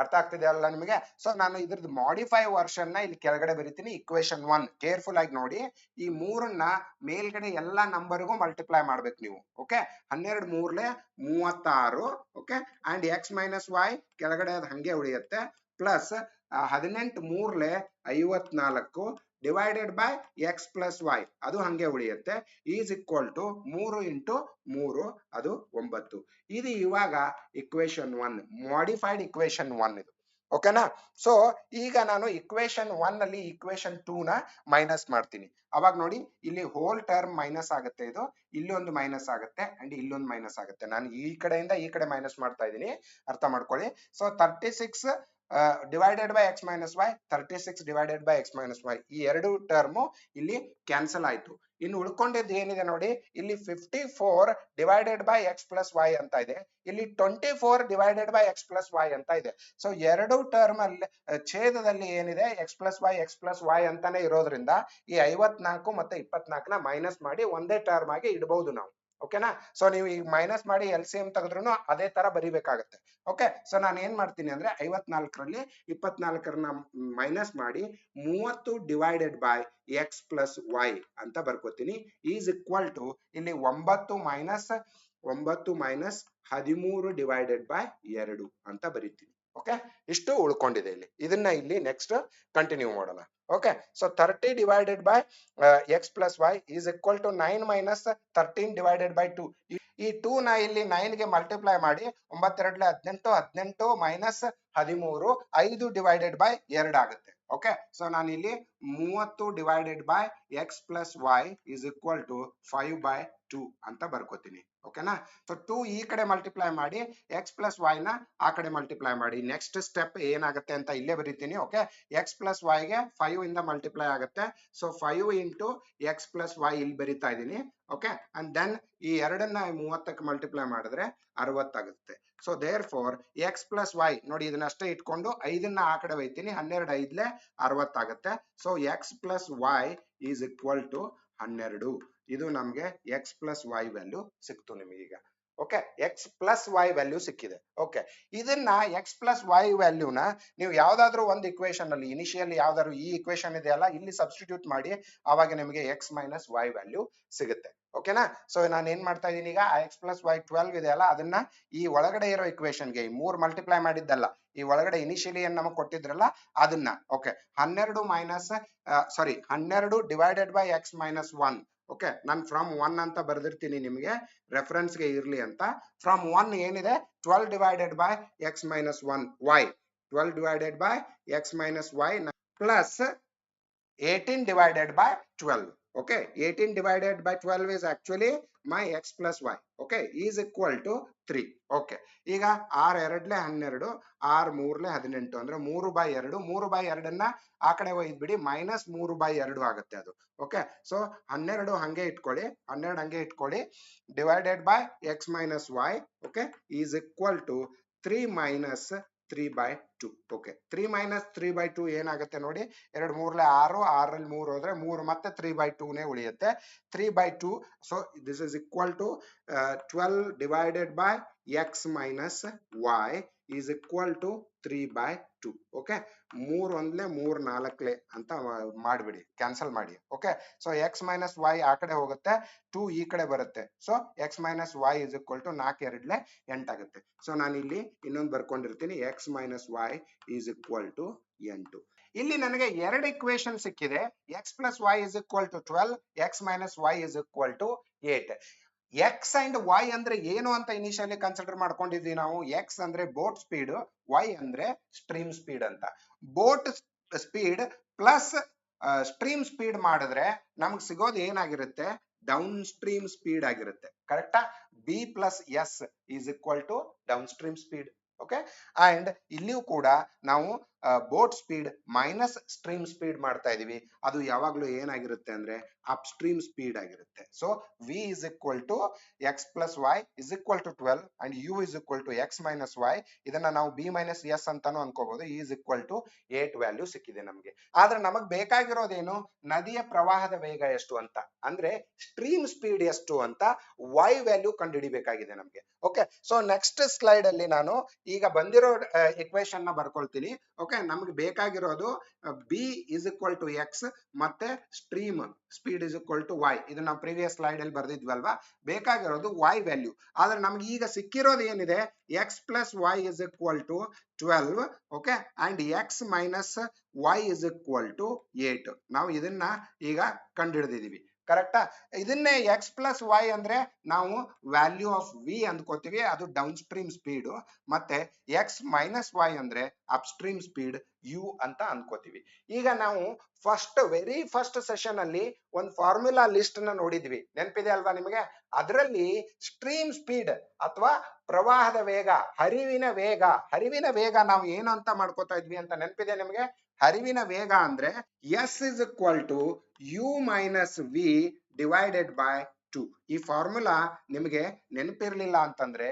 [SPEAKER 1] ಅರ್ಥ ಆಗ್ತಿದೆ ಅಲ್ಲ ನಿಮಗೆ? ಸೊ ನಾನು ಇದ್ರದ್ದು ಮಾಡಿಫೈ ವರ್ಷನ್ ನ ಇಲ್ಲಿ ಕೆಳಗಡೆ ಬರೀತೀನಿ. ಇಕ್ವೇಶನ್ 1 ಕೇರ್ಫುಲ್ ಆಗಿ ನೋಡಿ. ಈ 3ನ್ನ ಮೇಲ್ಗಡೆ ಎಲ್ಲಾ ನಂಬರ್ಗೂ ಮಲ್ಟಿಪ್ಲೈ ಮಾಡ್ಬೇಕು ನೀವು. Okay, 12 3 36. Okay, and X minus Y ಕೆಳಗಡೆ ಅದು ಹಂಗೆ ಉಳಿಯುತ್ತೆ. Plus 18 3 54 divided by X plus Y ಅದು ಹಂಗೆ ಉಳಿಯುತ್ತೆ. ಈಸ್ ಈಕ್ವಲ್ ಟು 3 ಇಂಟು 3 ಅದು 9. ಇದು ಇವಾಗ ಇಕ್ವೇಶನ್ 1, ಮಾಡಿಫೈಡ್ ಇಕ್ವೇಶನ್ 1 ಇದು. ಓಕೆನಾ, ಸೊ ಈಗ ನಾನು ಇಕ್ವೇಶನ್ 1 ಅಲ್ಲಿ ಇಕ್ವೇಶನ್ 2 ನ ಮೈನಸ್ ಮಾಡ್ತೀನಿ. ಅವಾಗ ನೋಡಿ ಇಲ್ಲಿ ಹೋಲ್ ಟರ್ಮ್ ಮೈನಸ್ ಆಗುತ್ತೆ, ಇದು ಇಲ್ಲೊಂದು ಮೈನಸ್ ಆಗುತ್ತೆ ಅಂಡ್ ಇಲ್ಲೊಂದು ಮೈನಸ್ ಆಗುತ್ತೆ. ನಾನು ಈ ಕಡೆಯಿಂದ ಈ ಕಡೆ ಮೈನಸ್ ಮಾಡ್ತಾ ಇದ್ದೀನಿ, ಅರ್ಥ ಮಾಡ್ಕೊಳ್ಳಿ. So 36 divided by X minus Y 36 divided by X minus Y ಈ ಎರಡು ಟರ್ಮ್ ಇಲ್ಲಿ ಕ್ಯಾನ್ಸಲ್ ಆಯ್ತು. ಇನ್ನು ಉಳ್ಕೊಂಡಿದ್ದು ಏನಿದೆ ನೋಡಿ, ಇಲ್ಲಿ 54 divided by X plus Y ಅಂತ ಇದೆ, ಇಲ್ಲಿ 24 divided by X plus Y ಅಂತ ಇದೆ. ಸೊ ಎರಡು ಟರ್ಮ್ ಅಲ್ಲಿ ಛೇದದಲ್ಲಿ ಏನಿದೆ ಎಕ್ಸ್ ಪ್ಲಸ್ ವೈ ಅಂತಾನೆ ಇರೋದ್ರಿಂದ ಈ 54 ಮತ್ತೆ 24ನ ಮೈನಸ್ ಮಾಡಿ ಒಂದೇ ಟರ್ಮ್ ಆಗಿ ಇಡಬಹುದು ನಾವು. ಓಕೆನಾ? ಸೊ ನೀವು ಈಗ ಮೈನಸ್ ಮಾಡಿ ಎಲ್ ಸಿ ಎಂ ತೆಗೆದ್ರು ಅದೇ ತರ ಬರಿಬೇಕಾಗತ್ತೆ. ಓಕೆ, ಸೊ ನಾನು ಏನ್ ಮಾಡ್ತೀನಿ ಅಂದ್ರೆ 54ರಲ್ಲಿ 24ನ ಮೈನಸ್ ಮಾಡಿ 30 divided by X plus Y ಅಂತ ಬರ್ಕೋತೀನಿ ಈಸ್ ಈಕ್ವಲ್ ಟು ಇಲ್ಲಿ 9 ಮೈನಸ್ 13 ಡಿವೈಡೆಡ್ ಬೈ 2 ಅಂತ ಬರೀತೀನಿ. ಓಕೆ, ಇಷ್ಟು ಉಳ್ಕೊಂಡಿದೆ ಇಲ್ಲಿ. ಇದನ್ನ ಇಲ್ಲಿ ನೆಕ್ಸ್ಟ್ ಕಂಟಿನ್ಯೂ ಮಾಡೋಣ. Okay, so 30 divided by X plus Y is equal to 9 minus 13 divided by 2. ಈ 2 ನ ಇಲ್ಲಿ 9 ಗೆ ಮಲ್ಟಿಪ್ಲೈ ಮಾಡಿ 9 2 18 ಮೈನಸ್ 13 5 ಡಿವೈಡೆಡ್ ಬೈ 2 ಆಗುತ್ತೆ. ಓಕೆ, ಸೊ ನಾನು ಇಲ್ಲಿ 30 divided by X plus Y is equal to 5 by 2 ಅಂತ ಬರ್ಕೋತೀನಿ. ಓಕೆನಾ? ಸೊ 2 ಈ ಕಡೆ ಮಲ್ಟಿಪ್ಲೈ ಮಾಡಿ ಎಕ್ಸ್ ಪ್ಲಸ್ ವೈ ನ ಆ ಕಡೆ ಮಲ್ಟಿಪ್ಲೈ ಮಾಡಿ. ನೆಕ್ಸ್ಟ್ ಸ್ಟೆಪ್ ಏನಾಗುತ್ತೆ ಅಂತ ಇಲ್ಲೇ ಬರೀತೀನಿ. ಓಕೆ, ಎಕ್ಸ್ ಪ್ಲಸ್ ವೈ ಗೆ 5 ಇಂದ ಮಲ್ಟಿಪ್ಲೈ ಆಗುತ್ತೆ. So 5 into X plus Y ಇಲ್ಲಿ ಬರೀತಾ ಇದ್ದೀನಿ. ಓಕೆ, ಅಂಡ್ ದೆನ್ ಈ ಎರಡನ್ನ 30ಕ್ಕೆ ಮಲ್ಟಿಪ್ಲೈ ಮಾಡಿದ್ರೆ 60 ಆಗುತ್ತೆ. So therefore X plus Y ನೋಡಿ, ಇದನ್ನಷ್ಟೇ ಇಟ್ಕೊಂಡು 5ನ್ನ ಆ ಕಡೆ ಒಯ್ತೀನಿ. 12 5 60 ಆಗುತ್ತೆ. So x plus Y is equal to 12. ಇದು ನಮ್ಗೆ ಎಕ್ಸ್ ಪ್ಲಸ್ ವೈ ವ್ಯಾಲ್ಯೂ ಸಿಕ್ತು ನಿಮಗೀಗ. Okay, x plus y value ಸಿಕ್ಕಿದೆ. ಓಕೆ, ಇದನ್ನ ಎಕ್ಸ್ ಪ್ಲಸ್ ವೈ ವ್ಯಾಲ್ಯೂನ ನೀವು ಯಾವ್ದಾದ್ರು ಒಂದು ಇಕ್ವೇಶನ್ ಅಲ್ಲಿ ಇನಿಷಿಯಲಿ ಯಾವ್ದಾದ್ರು ಈ ಇಕ್ವೇಶನ್ ಇದೆಯಲ್ಲ ಇಲ್ಲಿ ಸಬ್ಸ್ಟಿಟ್ಯೂಟ್ ಮಾಡಿ, ಆವಾಗ ನಿಮಗೆ ಎಕ್ಸ್ ಮೈನಸ್ ವೈ ವ್ಯಾಲ್ಯೂ ಸಿಗುತ್ತೆ. ಓಕೆನಾ? ಸೊ ನಾನು ಏನ್ ಮಾಡ್ತಾ ಇದೀನಿ ಈಗ, ಎಕ್ಸ್ ಪ್ಲಸ್ ವೈ 12 ಇದೆಯಲ್ಲ ಅದನ್ನ ಈ ಒಳಗಡೆ ಇರೋ ಇಕ್ವೇಶನ್ಗೆ 3 ಮಲ್ಟಿಪ್ಲೈ ಮಾಡಿದ್ದಲ್ಲ, ಈ ಒಳಗಡೆ ಇನಿಷಿಯಲಿ ಏನ್ ನಮಗೆ ಕೊಟ್ಟಿದ್ರಲ್ಲ ಅದನ್ನ. Okay, 12 divided by X minus 1. Okay, ನಾನು ಫ್ರಮ್ 1 ಅಂತ ಬರ್ದಿರ್ತೀನಿ ನಿಮಗೆ ರೆಫರೆನ್ಸ್ ಗೆ ಇರ್ಲಿ ಅಂತ. ಫ್ರಮ್ 1 ಏನಿದೆ 12 divided by X minus 1 Y, 12 divided by X minus Y plus 18 divided by 12. Okay, 18 divided by 12 is actually my x plus y. Okay, is equal to 3. Okay, ಈಗ 6 2 12, 6 3 18 ಅಂದ್ರೆ 3/2. 3/2ನ್ನ ಆ ಕಡೆ ಒಯ್ದ್ಬಿಡಿ, ಮೈನಸ್ 3/2 ಆಗುತ್ತೆ ಅದು. ಓಕೆ, ಸೊ 12 ಹಂಗೆ ಇಟ್ಕೊಳ್ಳಿ, 12 ಹಂಗೆ ಇಟ್ಕೊಳ್ಳಿ, divided by X minus Y. Okay, is equal to 3 minus 3/2. Okay, 3 minus 3/2 ಏನಾಗುತ್ತೆ ನೋಡಿ, 2 3 6, 6ರಲ್ಲಿ 3 ಹೋದ್ರೆ 3 ಮತ್ತೆ 3/2 ನೇ ಉಳಿಯುತ್ತೆ. 3/2. So this is equal to 12 divided by X minus y is equal to 3/2. Okay, 3 1 3 4 ಅಂತ ಮಾಡ್ಬಿಡಿ, ಕ್ಯಾನ್ಸಲ್ ಮಾಡಿ. Okay, so X minus y ಆ ಕಡೆ ಹೋಗುತ್ತೆ, 2 ಈ ಕಡೆ ಬರುತ್ತೆ. So X minus Y is equal to 4 2 8 ಆಗುತ್ತೆ. ಸೊ ನಾನು ಇಲ್ಲಿ ಇನ್ನೊಂದು ಬರ್ಕೊಂಡಿರ್ತೀನಿ, x minus y is equal to 8. ಇಲ್ಲಿ ನನಗೆ ಎರಡು ಇಕ್ವೇಶನ್ ಸಿಕ್ಕಿದೆ. X plus y is equal to 12, X minus Y is equal to 8. X and Y ಅಂದ್ರೆ ಏನು ಅಂತ ಇನಿಷಿಯಲಿ ಕನ್ಸಿಡರ್ ಮಾಡ್ಕೊಂಡಿದ್ವಿ ನಾವು. ಎಕ್ಸ್ ಅಂದ್ರೆ ಬೋಟ್ ಸ್ಪೀಡ್, ವೈ ಅಂದ್ರೆ ಸ್ಟ್ರೀಮ್ ಸ್ಪೀಡ್ ಅಂತ. Boat speed plus stream speed ಮಾಡಿದ್ರೆ ನಮ್ಗೆ ಸಿಗೋದು ಏನಾಗಿರುತ್ತೆ, ಡೌನ್ ಸ್ಟ್ರೀಮ್ ಸ್ಪೀಡ್ ಆಗಿರುತ್ತೆ. ಕರೆಕ್ಟಾ? B plus S is equal to down stream speed. Okay, and ಇಲ್ಲಿಯೂ ಕೂಡ ನಾವು boat speed minus stream speed ಮಾಡ್ತಾ ಇದೀವಿ. ಅದು ಯಾವಾಗ್ಲೂ ಏನಾಗಿರುತ್ತೆ ಅಂದ್ರೆ ಅಪ್ ಸ್ಟ್ರೀಮ್ ಸ್ಪೀಡ್ ಆಗಿರುತ್ತೆ. So v is equal to x plus y is equal to 12 and u is equal to x minus y. ಇದನ್ನ ನಾವು ಬಿ ಮೈನಸ್ ಎಸ್ ಅಂತಾನು ಅನ್ಕೋಬಹುದು. ಈಸ್ ಈಕ್ವಲ್ ಟು 8 ವ್ಯಾಲ್ಯೂ ಸಿಕ್ಕಿದೆ ನಮ್ಗೆ. ಆದ್ರೆ ನಮಗ್ ಬೇಕಾಗಿರೋದೇನು, ನದಿಯ ಪ್ರವಾಹದ ವೇಗ ಎಷ್ಟು ಅಂತ, ಅಂದ್ರೆ ಸ್ಟ್ರೀಮ್ ಸ್ಪೀಡ್ ಎಷ್ಟು ಅಂತ ವೈ ವ್ಯಾಲ್ಯೂ ಕಂಡುಹಿಡಿಬೇಕಾಗಿದೆ ನಮ್ಗೆ. ಓಕೆ, ಸೊ ನೆಕ್ಸ್ಟ್ ಸ್ಲೈಡ್ ಅಲ್ಲಿ ನಾನು ಈಗ ಬಂದಿರೋ ಇಕ್ವೇಶನ್ ನ ಬರ್ಕೊಳ್ತೀನಿ. ಓಕೆ, ನಮ್ಗೆ ಬೇಕಾಗಿರೋದು B is equal to x ಮತ್ತೆ stream speed is equal to y. ಇದು ನಾವು ಪ್ರೀವಿಯಸ್ ಸ್ಲೈಡ್ ಅಲ್ಲಿ ಬರ್ದಿದ್ವಲ್ವಾ. ಬೇಕಾಗಿರೋದು ವೈ ವ್ಯಾಲ್ಯೂ. ಆದ್ರೆ ನಮ್ಗೆ ಈಗ ಸಿಕ್ಕಿರೋದು ಏನಿದೆ, x plus y is equal to 12. Okay, and X minus Y is equal to 8. ನಾವು ಇದನ್ನ ಈಗ ಕಂಡುಹಿಡಿದಿದೀವಿ. ಕರೆಕ್ಟಾ? ಇದನ್ನೇ ಎಕ್ಸ್ ಪ್ಲಸ್ ವೈ ಅಂದ್ರೆ ನಾವು ವ್ಯಾಲ್ಯೂ ಆಫ್ ವಿ ಅಂದ್ಕೋತೀವಿ, ಅದು ಡೌನ್ ಸ್ಟ್ರೀಮ್ ಸ್ಪೀಡ್. ಮತ್ತೆ ಎಕ್ಸ್ ಮೈನಸ್ ವೈ ಅಂದ್ರೆ ಅಪ್ ಸ್ಟ್ರೀಮ್ ಸ್ಪೀಡ್ ಯು ಅಂತ ಅನ್ಕೋತೀವಿ. ಈಗ ನಾವು ವೆರಿ ಫಸ್ಟ್ ಸೆಷನ್ ಅಲ್ಲಿ ಒಂದು ಫಾರ್ಮುಲಾ ಲಿಸ್ಟ್ ನ ನೋಡಿದ್ವಿ, ನೆನಪಿದೆ ಅಲ್ವಾ ನಿಮಗೆ? ಅದರಲ್ಲಿ ಸ್ಟ್ರೀಮ್ ಸ್ಪೀಡ್ ಅಥವಾ ಪ್ರವಾಹದ ವೇಗ, ಹರಿವಿನ ವೇಗ ನಾವು ಏನು ಅಂತ ಮಾಡ್ಕೋತಾ ಇದ್ವಿ ಅಂತ ನೆನಪಿದೆ ನಿಮಗೆ? ಹರಿವಿನ ವೇಗ ಅಂದ್ರೆ s is equal to u minus v divided by 2. ಈ ಫಾರ್ಮುಲಾ ನಿಮಗೆ ನೆನಪಿರ್ಲಿಲ್ಲ ಅಂತಂದ್ರೆ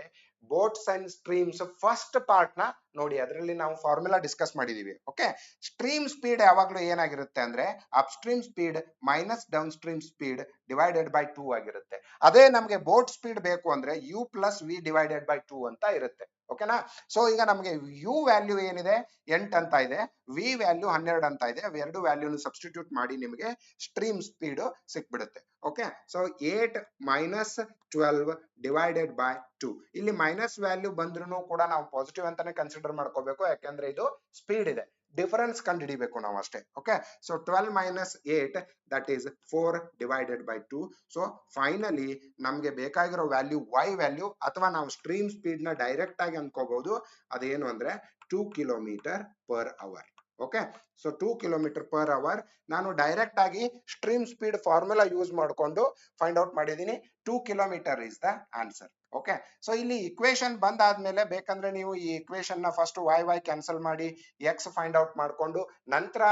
[SPEAKER 1] boats and streams first part ನ ನೋಡಿ, ಅದರಲ್ಲಿ ನಾವು ಫಾರ್ಮುಲಾ ಡಿಸ್ಕಸ್ ಮಾಡಿದೀವಿ. ಓಕೆ, ಸ್ಟ್ರೀಮ್ ಸ್ಪೀಡ್ ಯಾವಾಗ್ಲೂ ಏನಾಗಿರುತ್ತೆ ಅಂದ್ರೆ up stream speed minus down stream speed divided by 2 ಆಗಿರುತ್ತೆ. ಅದೇ ನಮಗೆ ಬೋಟ್ ಸ್ಪೀಡ್ ಬೇಕು ಅಂದ್ರೆ u plus v divided by 2 ಅಂತ ಇರುತ್ತೆ. ಓಕೆನಾ? ಸೊ ಈಗ ನಮಗೆ ಯು ವ್ಯಾಲ್ಯೂ ಏನಿದೆ 8 ಅಂತ ಇದೆ, ವಿ ವ್ಯಾಲ್ಯೂ 12 ಅಂತ ಇದೆ. ಎರಡು ವ್ಯಾಲ್ಯೂನ ಸಬ್ಸ್ಟಿಟ್ಯೂಟ್ ಮಾಡಿ ನಿಮಗೆ ಸ್ಟ್ರೀಮ್ ಸ್ಪೀಡ್ ಸಿಕ್ಬಿಡುತ್ತೆ. Okay, so 8 minus 12 divided by 2. ಇಲ್ಲಿ ಮೈನಸ್ ವ್ಯಾಲ್ಯೂ ಬಂದ್ರೂ ಕೂಡ ನಾವು ಪಾಸಿಟಿವ್ ಅಂತಾನೆ ಕನ್ಸಿಡರ್ ಮಾಡ್ಕೋಬೇಕು, ಯಾಕಂದ್ರೆ ಇದು ಸ್ಪೀಡ್ ಇದೆ, ಡಿಫರೆನ್ಸ್ ಕಂಡುಹಿಡಿಬೇಕು ನಾವು ಅಷ್ಟೇ. Okay, so 12 minus 8 that is 4 divided by 2. So finally ನಮ್ಗೆ ಬೇಕಾಗಿರೋ ವ್ಯಾಲ್ಯೂ y ವ್ಯಾಲ್ಯೂ, ಅಥವಾ ನಾವು ಸ್ಟ್ರೀಮ್ ಸ್ಪೀಡ್ ನ ಡೈರೆಕ್ಟ್ ಆಗಿ ಅನ್ಕೋಬಹುದು, ಅದೇನು ಅಂದ್ರೆ 2 kilometre per hour. Okay, so 2 kilometre per hour ನಾನು ಡೈರೆಕ್ಟ್ ಆಗಿ ಸ್ಟ್ರೀಮ್ ಸ್ಪೀಡ್ ಫಾರ್ಮುಲಾ ಯೂಸ್ ಮಾಡಿಕೊಂಡು ಫೈಂಡ್ ಔಟ್ ಮಾಡಿದೀನಿ. 2 kilometre is the answer. Okay, so ಇಲ್ಲಿ ಇಕ್ವೇಶನ್ ಬಂದಾದ್ಮೇಲೆ ಬೇಕಂದ್ರೆ ನೀವು ಈ ಇಕ್ವೇಶನ್ ನ ಫಸ್ಟ್ y ಕ್ಯಾನ್ಸಲ್ ಮಾಡಿ ಎಕ್ಸ್ ಫೈಂಡ್ ಔಟ್ ಮಾಡ್ಕೊಂಡು ನಂತರ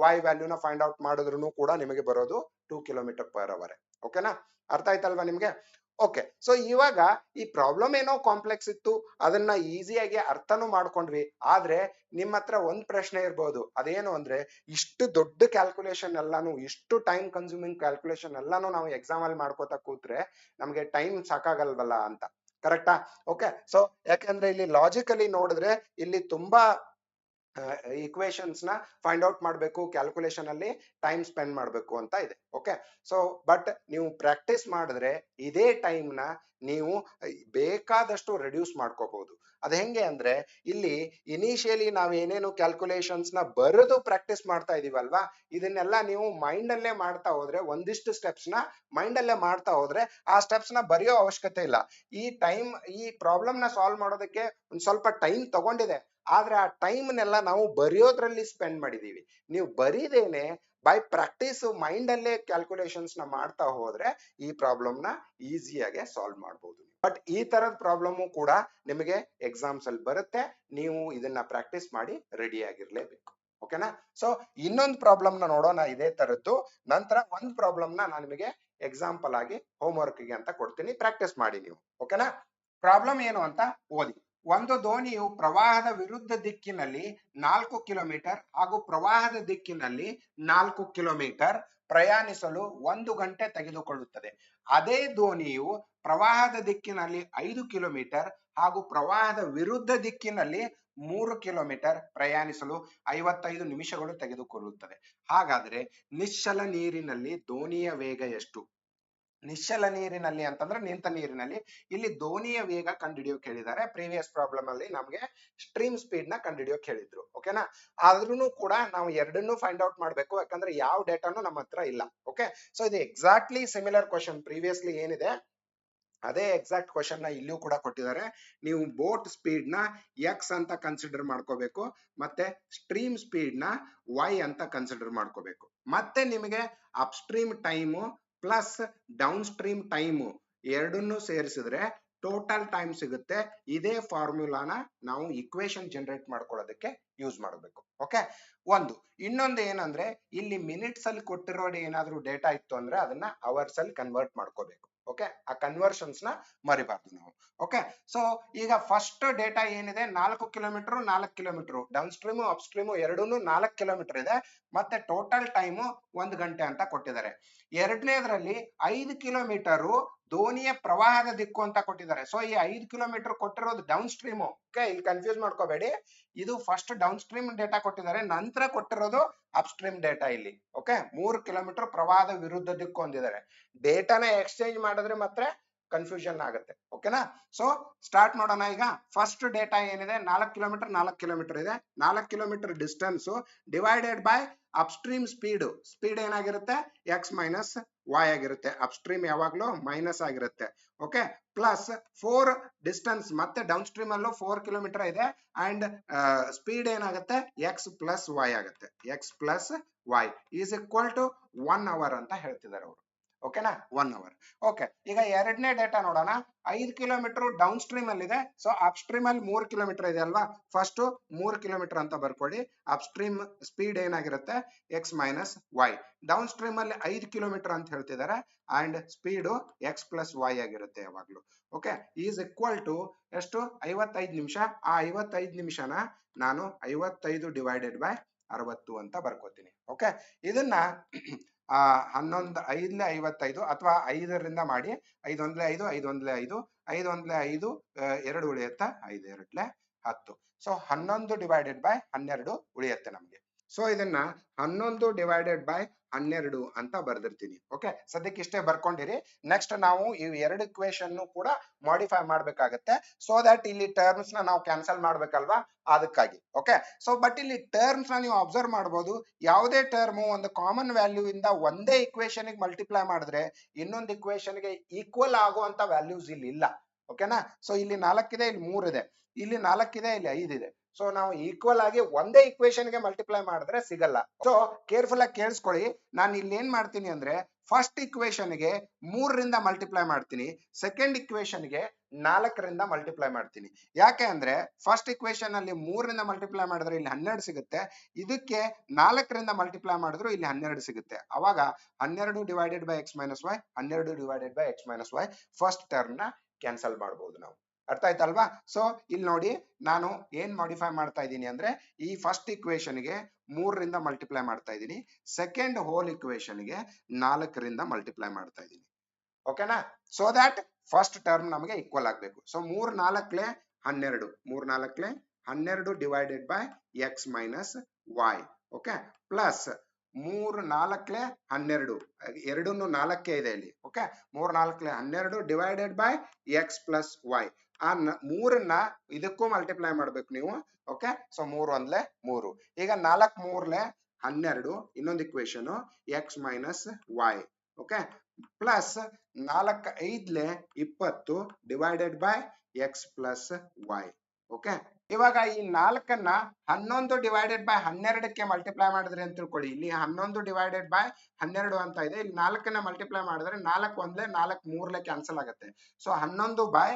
[SPEAKER 1] y ವ್ಯಾಲ್ಯೂನ ಫೈಂಡ್ ಔಟ್ ಮಾಡಿದ್ರು ಕೂಡ ನಿಮಗೆ ಬರೋದು 2 ಕಿಲೋಮೀಟರ್ ಪರ್ ಅವರ್. ಓಕೆನಾ? ಅರ್ಥ ಆಯ್ತಲ್ವಾ ನಿಮ್ಗೆ? ಓಕೆ, ಸೊ ಇವಾಗ ಈ ಪ್ರಾಬ್ಲಮ್ ಏನೋ ಕಾಂಪ್ಲೆಕ್ಸ್ ಇತ್ತು, ಅದನ್ನ ಈಸಿಯಾಗಿ ಅರ್ಥನೂ ಮಾಡ್ಕೊಂಡ್ವಿ. ಆದ್ರೆ ನಿಮ್ಮ ಹತ್ರ ಒಂದ್ ಪ್ರಶ್ನೆ ಇರ್ಬೋದು, ಅದೇನು ಅಂದ್ರೆ ಇಷ್ಟು ದೊಡ್ಡ ಕ್ಯಾಲ್ಕುಲೇಷನ್ ಎಲ್ಲಾನು, ಇಷ್ಟು ಟೈಮ್ ಕನ್ಸ್ಯೂಮಿಂಗ್ ಕ್ಯಾಲ್ಕುಲೇಷನ್ ಎಲ್ಲಾನು ನಾವು ಎಕ್ಸಾಮ್ ಅಲ್ಲಿ ಮಾಡ್ಕೋತಾ ಕೂತ್ರೆ ನಮ್ಗೆ ಟೈಮ್ ಸಾಕಾಗಲ್ವಲ್ಲ ಅಂತ. ಕರೆಕ್ಟಾ? ಓಕೆ, ಸೊ ಯಾಕಂದ್ರೆ ಇಲ್ಲಿ ಲಾಜಿಕಲಿ ನೋಡಿದ್ರೆ ಇಲ್ಲಿ ತುಂಬಾ ಈಕ್ವೇಶನ್ಸ್ ನ ಫೈಂಡ್ ಔಟ್ ಮಾಡಬೇಕು, ಕ್ಯಾಲ್ಕುಲೇಷನ್ ಅಲ್ಲಿ ಟೈಮ್ ಸ್ಪೆಂಡ್ ಮಾಡಬೇಕು ಅಂತ ಇದೆ. ಓಕೆ, ಸೊ ಬಟ್ ನೀವು ಪ್ರಾಕ್ಟೀಸ್ ಮಾಡಿದ್ರೆ ಇದೇ ಟೈಮ್ ನ ನೀವು ಬೇಕಾದಷ್ಟು ರೆಡ್ಯೂಸ್ ಮಾಡ್ಕೋಬಹುದು. ಅದ್ ಹೆಂಗೆ ಅಂದ್ರೆ ಇಲ್ಲಿ ಇನಿಷಿಯಲಿ ನಾವ್ ಏನೇನು ಕ್ಯಾಲ್ಕುಲೇಷನ್ಸ್ ನ ಬರೆದು ಪ್ರಾಕ್ಟೀಸ್ ಮಾಡ್ತಾ ಇದೀವಲ್ವಾ, ಇದನ್ನೆಲ್ಲ ನೀವು ಮೈಂಡ್ ಅಲ್ಲೇ ಮಾಡ್ತಾ ಹೋದ್ರೆ, ಒಂದಿಷ್ಟು ಸ್ಟೆಪ್ಸ್ ನ ಮೈಂಡ್ ಅಲ್ಲೇ ಮಾಡ್ತಾ ಹೋದ್ರೆ ಆ ಸ್ಟೆಪ್ಸ್ ನ ಬರೆಯೋ ಅವಶ್ಯಕತೆ ಇಲ್ಲ. ಈ ಪ್ರಾಬ್ಲಮ್ ನ ಸಾಲ್ವ್ ಮಾಡೋದಕ್ಕೆ ಒಂದ್ ಸ್ವಲ್ಪ ಟೈಮ್ ತಗೊಂಡಿದೆ, ಆದ್ರೆ ಆ ಟೈಮ್ ನೆಲ್ಲ ನಾವು ಬರೆಯೋದ್ರಲ್ಲಿ ಸ್ಪೆಂಡ್ ಮಾಡಿದೀವಿ. ನೀವು ಬರೀದೇನೆ ಬೈ ಪ್ರಾಕ್ಟೀಸ್ ಮೈಂಡ್ ಅಲ್ಲೇ ಕ್ಯಾಲ್ಕುಲೇಷನ್ಸ್ ನ ಮಾಡ್ತಾ ಹೋದ್ರೆ ಈ ಪ್ರಾಬ್ಲಮ್ ನ ಈಸಿಯಾಗಿ ಸಾಲ್ವ್ ಮಾಡಬಹುದು. ಬಟ್ ಈ ತರದ ಪ್ರಾಬ್ಲಮ್ ಕೂಡ ನಿಮಗೆ ಎಕ್ಸಾಮ್ಸ್ ಅಲ್ಲಿ ಬರುತ್ತೆ, ನೀವು ಇದನ್ನ ಪ್ರಾಕ್ಟೀಸ್ ಮಾಡಿ ರೆಡಿ ಆಗಿರ್ಲೇಬೇಕು. ಓಕೆನಾ? ಸೊ ಇನ್ನೊಂದು ಪ್ರಾಬ್ಲಮ್ ನ ನೋಡೋಣ ಇದೇ ತರದ್ದು. ನಂತರ ಒಂದ್ ಪ್ರಾಬ್ಲಮ್ ನ ನಾನು ನಿಮಗೆ ಎಕ್ಸಾಂಪಲ್ ಆಗಿ ಹೋಮ್ ವರ್ಕ್ ಗೆ ಅಂತ ಕೊಡ್ತೀನಿ, ಪ್ರಾಕ್ಟೀಸ್ ಮಾಡಿ ನೀವು. ಓಕೆನಾ? ಪ್ರಾಬ್ಲಮ್ ಏನು ಅಂತ ಓದಿ. ಒಂದು ದೋಣಿಯು ಪ್ರವಾಹದ ವಿರುದ್ಧ ದಿಕ್ಕಿನಲ್ಲಿ 4 ಕಿಲೋಮೀಟರ್ ಹಾಗೂ ಪ್ರವಾಹದ ದಿಕ್ಕಿನಲ್ಲಿ 4 ಕಿಲೋಮೀಟರ್ ಪ್ರಯಾಣಿಸಲು 1 ಗಂಟೆ ತೆಗೆದುಕೊಳ್ಳುತ್ತದೆ. ಅದೇ ದೋಣಿಯು ಪ್ರವಾಹದ ದಿಕ್ಕಿನಲ್ಲಿ 5 ಕಿಲೋಮೀಟರ್ ಹಾಗೂ ಪ್ರವಾಹದ ವಿರುದ್ಧ ದಿಕ್ಕಿನಲ್ಲಿ 3 ಕಿಲೋಮೀಟರ್ ಪ್ರಯಾಣಿಸಲು 55 ನಿಮಿಷಗಳು ತೆಗೆದುಕೊಳ್ಳುತ್ತದೆ. ಹಾಗಾದ್ರೆ ನಿಶ್ಚಲ ನೀರಿನಲ್ಲಿ ದೋಣಿಯ ವೇಗ ಎಷ್ಟು? ನಿಶ್ಚಲ ನೀರಿನಲ್ಲಿ ಅಂತಂದ್ರೆ ನಿಂತ ನೀರಿನಲ್ಲಿ. ಇಲ್ಲಿ ದೋಣಿಯ ವೇಗ ಕಂಡುಹಿಡಿಯೋಕೆ ಹೇಳಿದ್ದಾರೆ. ಪ್ರೀವಿಯಸ್ ಪ್ರಾಬ್ಲಮ್ ಅಲ್ಲಿ ನಮ್ಗೆ ಸ್ಟ್ರೀಮ್ ಸ್ಪೀಡ್ ನ ಕಂಡುಹಿಡಿಯೋಕೆ ಹೇಳಿದ್ರು. ಓಕೆನಾ? ಆದ್ರೂ ಕೂಡ ನಾವು ಎರಡನ್ನೂ ಫೈಂಡ್ ಔಟ್ ಮಾಡ್ಬೇಕು, ಯಾಕಂದ್ರೆ ಯಾವ ಡೇಟಾನು ನಮ್ಮ ಹತ್ರ ಇಲ್ಲ. ಓಕೆ, ಸೊ ಇದು ಎಕ್ಸಾಕ್ಟ್ಲಿ ಸಿಮಿಲರ್ ಕ್ವಶನ್ ಪ್ರೀವಿಯಸ್ಲಿ ಏನಿದೆ ಅದೇ ಎಕ್ಸಾಕ್ಟ್ ಕ್ವಶನ್ ನ ಇಲ್ಲಿಯೂ ಕೂಡ ಕೊಟ್ಟಿದ್ದಾರೆ. ನೀವು ಬೋಟ್ ಸ್ಪೀಡ್ ನ ಎಕ್ಸ್ ಅಂತ ಕನ್ಸಿಡರ್ ಮಾಡ್ಕೋಬೇಕು, ಮತ್ತೆ ಸ್ಟ್ರೀಮ್ ಸ್ಪೀಡ್ ನ ವೈ ಅಂತ ಕನ್ಸಿಡರ್ ಮಾಡ್ಕೋಬೇಕು. ಮತ್ತೆ ನಿಮಗೆ up stream time plus down stream time ಎರಡನ್ನೂ ಸೇರಿಸಿದ್ರೆ ಟೋಟಲ್ ಟೈಮ್ ಸಿಗುತ್ತೆ. ಇದೇ ಫಾರ್ಮುಲಾನ ನಾವು ಇಕ್ವೇಶನ್ ಜನರೇಟ್ ಮಾಡ್ಕೊಳ್ಳೋದಕ್ಕೆ ಯೂಸ್ ಮಾಡಬೇಕು. ಓಕೆ, ಇನ್ನೊಂದು ಏನಂದ್ರೆ ಇಲ್ಲಿ ಮಿನಿಟ್ಸ್ ಅಲ್ಲಿ ಕೊಟ್ಟಿರೋ ಏನಾದ್ರೂ ಡೇಟಾ ಇತ್ತು ಅಂದ್ರೆ ಅದನ್ನ ಅವರ್ಸ್ ಅಲ್ಲಿ ಕನ್ವರ್ಟ್ ಮಾಡ್ಕೋಬೇಕು. ಓಕೆ, ಆ ಕನ್ವರ್ಷನ್ಸ್ ನ ಮರಿಬಾರ್ದು ನಾವು. ಓಕೆ, ಸೊ ಈಗ ಫಸ್ಟ್ ಡೇಟಾ ಏನಿದೆ 4 kilometre 4 kilometre down stream up stream ಎರಡೂನು 4 ಕಿಲೋಮೀಟರ್ ಇದೆ. ಮತ್ತೆ ಟೋಟಲ್ ಟೈಮು 1 ಗಂಟೆ ಅಂತ ಕೊಟ್ಟಿದ್ದಾರೆ. ಎರಡನೇದ್ರಲ್ಲಿ 5 ಕಿಲೋಮೀಟರ್ ದೋಣಿಯ ಪ್ರವಾಹದ ದಿಕ್ಕು ಅಂತ ಕೊಟ್ಟಿದ್ದಾರೆ. ಸೊ ಈ 5 ಕಿಲೋಮೀಟರ್ ಕೊಟ್ಟಿರೋದು ಡೌನ್ ಸ್ಟ್ರೀಮು. ಓಕೆ, ಇಲ್ಲಿ ಕನ್ಫ್ಯೂಸ್ ಮಾಡ್ಕೋಬೇಡಿ, ಇದು ಫಸ್ಟ್ ಡೌನ್ ಸ್ಟ್ರೀಮ್ ಡೇಟಾ ಕೊಟ್ಟಿದ್ದಾರೆ, ನಂತರ ಕೊಟ್ಟಿರೋದು ಅಪ್ ಸ್ಟ್ರೀಮ್ ಡೇಟಾ ಇಲ್ಲಿ. ಓಕೆ, 3 ಕಿಲೋಮೀಟರ್ ಪ್ರವಾಹದ ವಿರುದ್ಧ ದಿಕ್ಕು ಹೊಂದಿದ್ದಾರೆ. ಡೇಟಾನ ಎಕ್ಸ್ಚೇಂಜ್ ಮಾಡಿದ್ರೆ ಮಾತ್ರ ಕನ್ಫ್ಯೂಷನ್ ಆಗುತ್ತೆ. ಓಕೆನಾ? ಸೊ ಸ್ಟಾರ್ಟ್ ಮಾಡೋಣ. ಈಗ ಫಸ್ಟ್ ಡೇಟಾ ಏನಿದೆ, 4 ಕಿಲೋಮೀಟರ್ 4 ಕಿಲೋಮೀಟರ್ ಇದೆ. 4 kilometre distance divided by upstream speed ಏನಾಗಿರುತ್ತೆ, ಎಕ್ಸ್ ಮೈನಸ್ ವೈ ಆಗಿರುತ್ತೆ. ಅಪ್ಸ್ಟ್ರೀಮ್ ಯಾವಾಗ್ಲೂ ಮೈನಸ್ ಆಗಿರುತ್ತೆ. ಓಕೆ, ಪ್ಲಸ್ 4 ಡಿಸ್ಟೆನ್ಸ್, ಮತ್ತೆ ಡೌನ್ ಸ್ಟ್ರೀಮ್ ಅಲ್ಲೂ 4 ಕಿಲೋಮೀಟರ್ ಇದೆ ಅಂಡ್ ಸ್ಪೀಡ್ ಏನಾಗುತ್ತೆ, ಎಕ್ಸ್ ಪ್ಲಸ್ ವೈ ಆಗುತ್ತೆ. X plus Y is equal to 1 hour ಅಂತ ಹೇಳ್ತಿದ್ದಾರೆ ಅವರು. ಓಕೆನಾ, 1 ಅವರ್. ಓಕೆ, ಈಗ ಎರಡನೇ ಡೇಟಾ ನೋಡೋಣ. 5 ಕಿಲೋಮೀಟರ್ ಡೌನ್ ಸ್ಟ್ರೀಮ್ ಅಲ್ಲಿ ಇದೆ. ಸೊ ಅಪ್ ಸ್ಟ್ರೀಮ್ ಅಲ್ಲಿ 3 ಕಿಲೋಮೀಟರ್ ಇದೆ ಅಲ್ವಾ, ಫಸ್ಟ್ 3 ಕಿಲೋಮೀಟರ್ ಅಂತ ಬರ್ಕೊಳ್ಳಿ. ಅಪ್ ಸ್ಟ್ರೀಮ್ ಸ್ಪೀಡ್ ಏನಾಗಿರುತ್ತೆ, x minus y. Down stream ಅಲ್ಲಿ 5 ಕಿಲೋಮೀಟರ್ ಅಂತ ಹೇಳ್ತಿದ್ದಾರೆ and speed X plus Y ಆಗಿರುತ್ತೆ ಯಾವಾಗ್ಲೂ. ಓಕೆ, ಈಸ್ ಈಕ್ವಲ್ ಟು ಎಷ್ಟು, 55 ನಿಮಿಷ. ಆ 55 ನಿಮಿಷನ ನಾನು 55 ಡಿವೈಡೆಡ್ ಬೈ 60 ಅಂತ ಬರ್ಕೋತೀನಿ. ಓಕೆ, ಇದನ್ನ 11 5 55 ಅಥವಾ 5ರಿಂದ ಮಾಡಿ. 5 1 5 5 1 5 5 1 5 2 ಉಳಿಯುತ್ತಾ, 5 2 10. ಸೊ 11 ಡಿವೈಡೆಡ್ ಬೈ 12 ಉಳಿಯುತ್ತೆ ನಮ್ಗೆ. ಸೊ ಇದನ್ನ 11 ಡಿವೈಡೆಡ್ ಬೈ 12 ಅಂತ ಬರ್ದಿರ್ತೀನಿ. ಓಕೆ, ಸದ್ಯಕ್ಕೆ ಇಷ್ಟೇ ಬರ್ಕೊಂಡಿರಿ. ನೆಕ್ಸ್ಟ್ ನಾವು ಈ ಎರಡು ಇಕ್ವೇಶನ್ ಕೂಡ ಮಾಡಿಫೈ ಮಾಡ್ಬೇಕಾಗತ್ತೆ. ಸೊ ದಟ್ ಇಲ್ಲಿ ಟರ್ಮ್ಸ್ ನಾವು ಕ್ಯಾನ್ಸಲ್ ಮಾಡ್ಬೇಕಲ್ವಾ, ಅದಕ್ಕಾಗಿ. ಓಕೆ, ಸೊ ಬಟ್ ಇಲ್ಲಿ ಟರ್ಮ್ಸ್ ನೀವು ಅಬ್ಸರ್ವ್ ಮಾಡಬಹುದು. ಯಾವುದೇ ಟರ್ಮ್ ಒಂದು ಕಾಮನ್ ವ್ಯಾಲ್ಯೂ ಇಂದ ಒಂದೇ ಇಕ್ವೇಶನ್ ಮಲ್ಟಿಪ್ಲೈ ಮಾಡಿದ್ರೆ ಇನ್ನೊಂದು ಇಕ್ವೇಶನ್ ಗೆ ಈಕ್ವಲ್ ಆಗುವಂತ ವ್ಯಾಲ್ಯೂಸ್ ಇಲ್ಲಿ ಇಲ್ಲ. ಓಕೆನಾ? ಸೊ ಇಲ್ಲಿ 4 ಇದೆ, ಇಲ್ಲಿ 3 ಇದೆ, ಇಲ್ಲಿ 4 ಇದೆ, ಇಲ್ಲಿ 5 ಇದೆ. ಸೊ ನಾವು ಈಕ್ವಲ್ ಆಗಿ ಒಂದೇ ಇಕ್ವೇಶನ್ ಗೆ ಮಲ್ಟಿಪ್ಲೈ ಮಾಡಿದ್ರೆ ಸಿಗಲ್ಲ. ಸೊ ಕೇರ್ಫುಲ್ ಆಗಿ ಕೇಳಿಸ್ಕೊಳ್ಳಿ. ನಾನು ಇಲ್ಲಿ ಏನ್ ಮಾಡ್ತೀನಿ ಅಂದ್ರೆ ಫಸ್ಟ್ ಇಕ್ವೇಶನ್ ಗೆ 3ರಿಂದ ಮಲ್ಟಿಪ್ಲೈ ಮಾಡ್ತೀನಿ, ಸೆಕೆಂಡ್ ಇಕ್ವೇಶನ್ ಗೆ 4ರಿಂದ ಮಲ್ಟಿಪ್ಲೈ ಮಾಡ್ತೀನಿ. ಯಾಕೆ ಅಂದ್ರೆ ಫಸ್ಟ್ ಇಕ್ವೇಶನ್ ಅಲ್ಲಿ 3ರಿಂದ ಮಲ್ಟಿಪ್ಲೈ ಮಾಡಿದ್ರೆ ಇಲ್ಲಿ 12 ಸಿಗುತ್ತೆ, ಇದಕ್ಕೆ 4ರಿಂದ ಮಲ್ಟಿಪ್ಲೈ ಮಾಡಿದ್ರು ಇಲ್ಲಿ 12 ಸಿಗುತ್ತೆ. ಅವಾಗ 12 divided by X minus y, 12 divided by X minus y, first term ನ ಕ್ಯಾನ್ಸಲ್ ಮಾಡಬಹುದು ನಾವು. ಅರ್ಥ ಆಯ್ತಲ್ವಾ? ಸೊ ಇಲ್ಲಿ ನೋಡಿ, ನಾನು ಏನ್ ಮಾಡಿಫೈ ಮಾಡ್ತಾ ಇದ್ದೀನಿ ಅಂದ್ರೆ ಈ ಫಸ್ಟ್ ಇಕ್ವೇಶನ್ ಗೆ 3ರಿಂದ ಮಲ್ಟಿಪ್ಲೈ ಮಾಡ್ತಾ ಇದ್ದೀನಿ, ಸೆಕೆಂಡ್ ಹೋಲ್ ಇಕ್ವೇಶನ್ ಗೆ 4ರಿಂದ ಮಲ್ಟಿಪ್ಲೈ ಮಾಡ್ತಾ ಇದ್ದೀನಿ. ಓಕೆನಾ? ಸೊ ದಟ್ ಫಸ್ಟ್ ಟರ್ಮ್ ನಮಗೆ ಈಕ್ವಲ್ ಆಗಬೇಕು. So 3 4 12, 3 4 12 divided by X minus Y. Okay, plus 3 4 12, ಎರಡನ್ನು 4 ಇದೆ ಇಲ್ಲಿ. Okay, 3 4 12 divided by X plus y. ಆ 3ನ್ನ ಇದಕ್ಕೂ ಮಲ್ಟಿಪ್ಲೈ ಮಾಡ್ಬೇಕು ನೀವು. Okay, so 3 1 3. ಈಗ 4 3 12, ಇನ್ನೊಂದು equation x minus Y. Okay, plus 4 5 20 divided by X plus y. Okay, ಇವಾಗ ಈ 4ನ್ನ 11 ಡಿವೈಡೆಡ್ ಬೈ 12ಕ್ಕೆ ಮಲ್ಟಿಪ್ಲೈ ಮಾಡಿದ್ರೆ ಅಂತ ತಿಳ್ಕೊಳ್ಳಿ. ಇಲ್ಲಿ 11 ಡಿವೈಡೆಡ್ ಬೈ 12 ಅಂತ ಇದೆ, ಇಲ್ಲಿ 4ನ್ನ ಮಲ್ಟಿಪ್ಲೈ ಮಾಡಿದ್ರೆ 4 1 4 3 ಕ್ಯಾನ್ಸಲ್ ಆಗುತ್ತೆ. ಸೊ 11 ಬೈ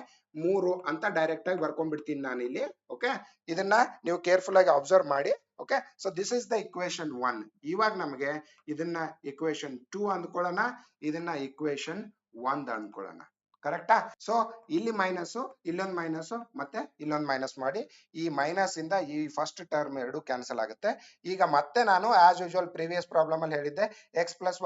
[SPEAKER 1] 3 ಅಂತ ಡೈರೆಕ್ಟ್ ಆಗಿ ಬರ್ಕೊಂಡ್ಬಿಡ್ತೀನಿ ನಾನು ಇಲ್ಲಿ. ಓಕೆ, ಇದನ್ನ ನೀವು ಕೇರ್ಫುಲ್ ಆಗಿ ಅಬ್ಸರ್ವ್ ಮಾಡಿ. Okay, so this is the equation 1. ಇವಾಗ ನಮಗೆ ಇದನ್ನ ಇಕ್ವೇಶನ್ 2 ಅಂದ್ಕೊಳ್ಳೋಣ, ಇದನ್ನ ಇಕ್ವೇಶನ್ 1 ಅಂದ್ಕೊಳ್ಳೋಣ. ಕರೆಕ್ಟಾ? ಸೊ ಇಲ್ಲಿ ಮೈನಸ್, ಇಲ್ಲೊಂದು ಮೈನಸ್, ಮತ್ತೆ ಇಲ್ಲೊಂದು ಮೈನಸ್ ಮಾಡಿ ಈ ಮೈನಸ್ ಇಂದ ಈ ಫಸ್ಟ್ ಟರ್ಮ್ ಎರಡು ಕ್ಯಾನ್ಸಲ್ ಆಗುತ್ತೆ. ಈಗ ಮತ್ತೆ ನಾನು ಆಸ್ ಯೂಶುವಲ್ ಪ್ರೀವಿಯಸ್ ಪ್ರಾಬ್ಲಮ್ ಅಲ್ಲಿ ಹೇಳಿದ್ದೆ, ಎಕ್ಸ್ ಪ್ಲಸ್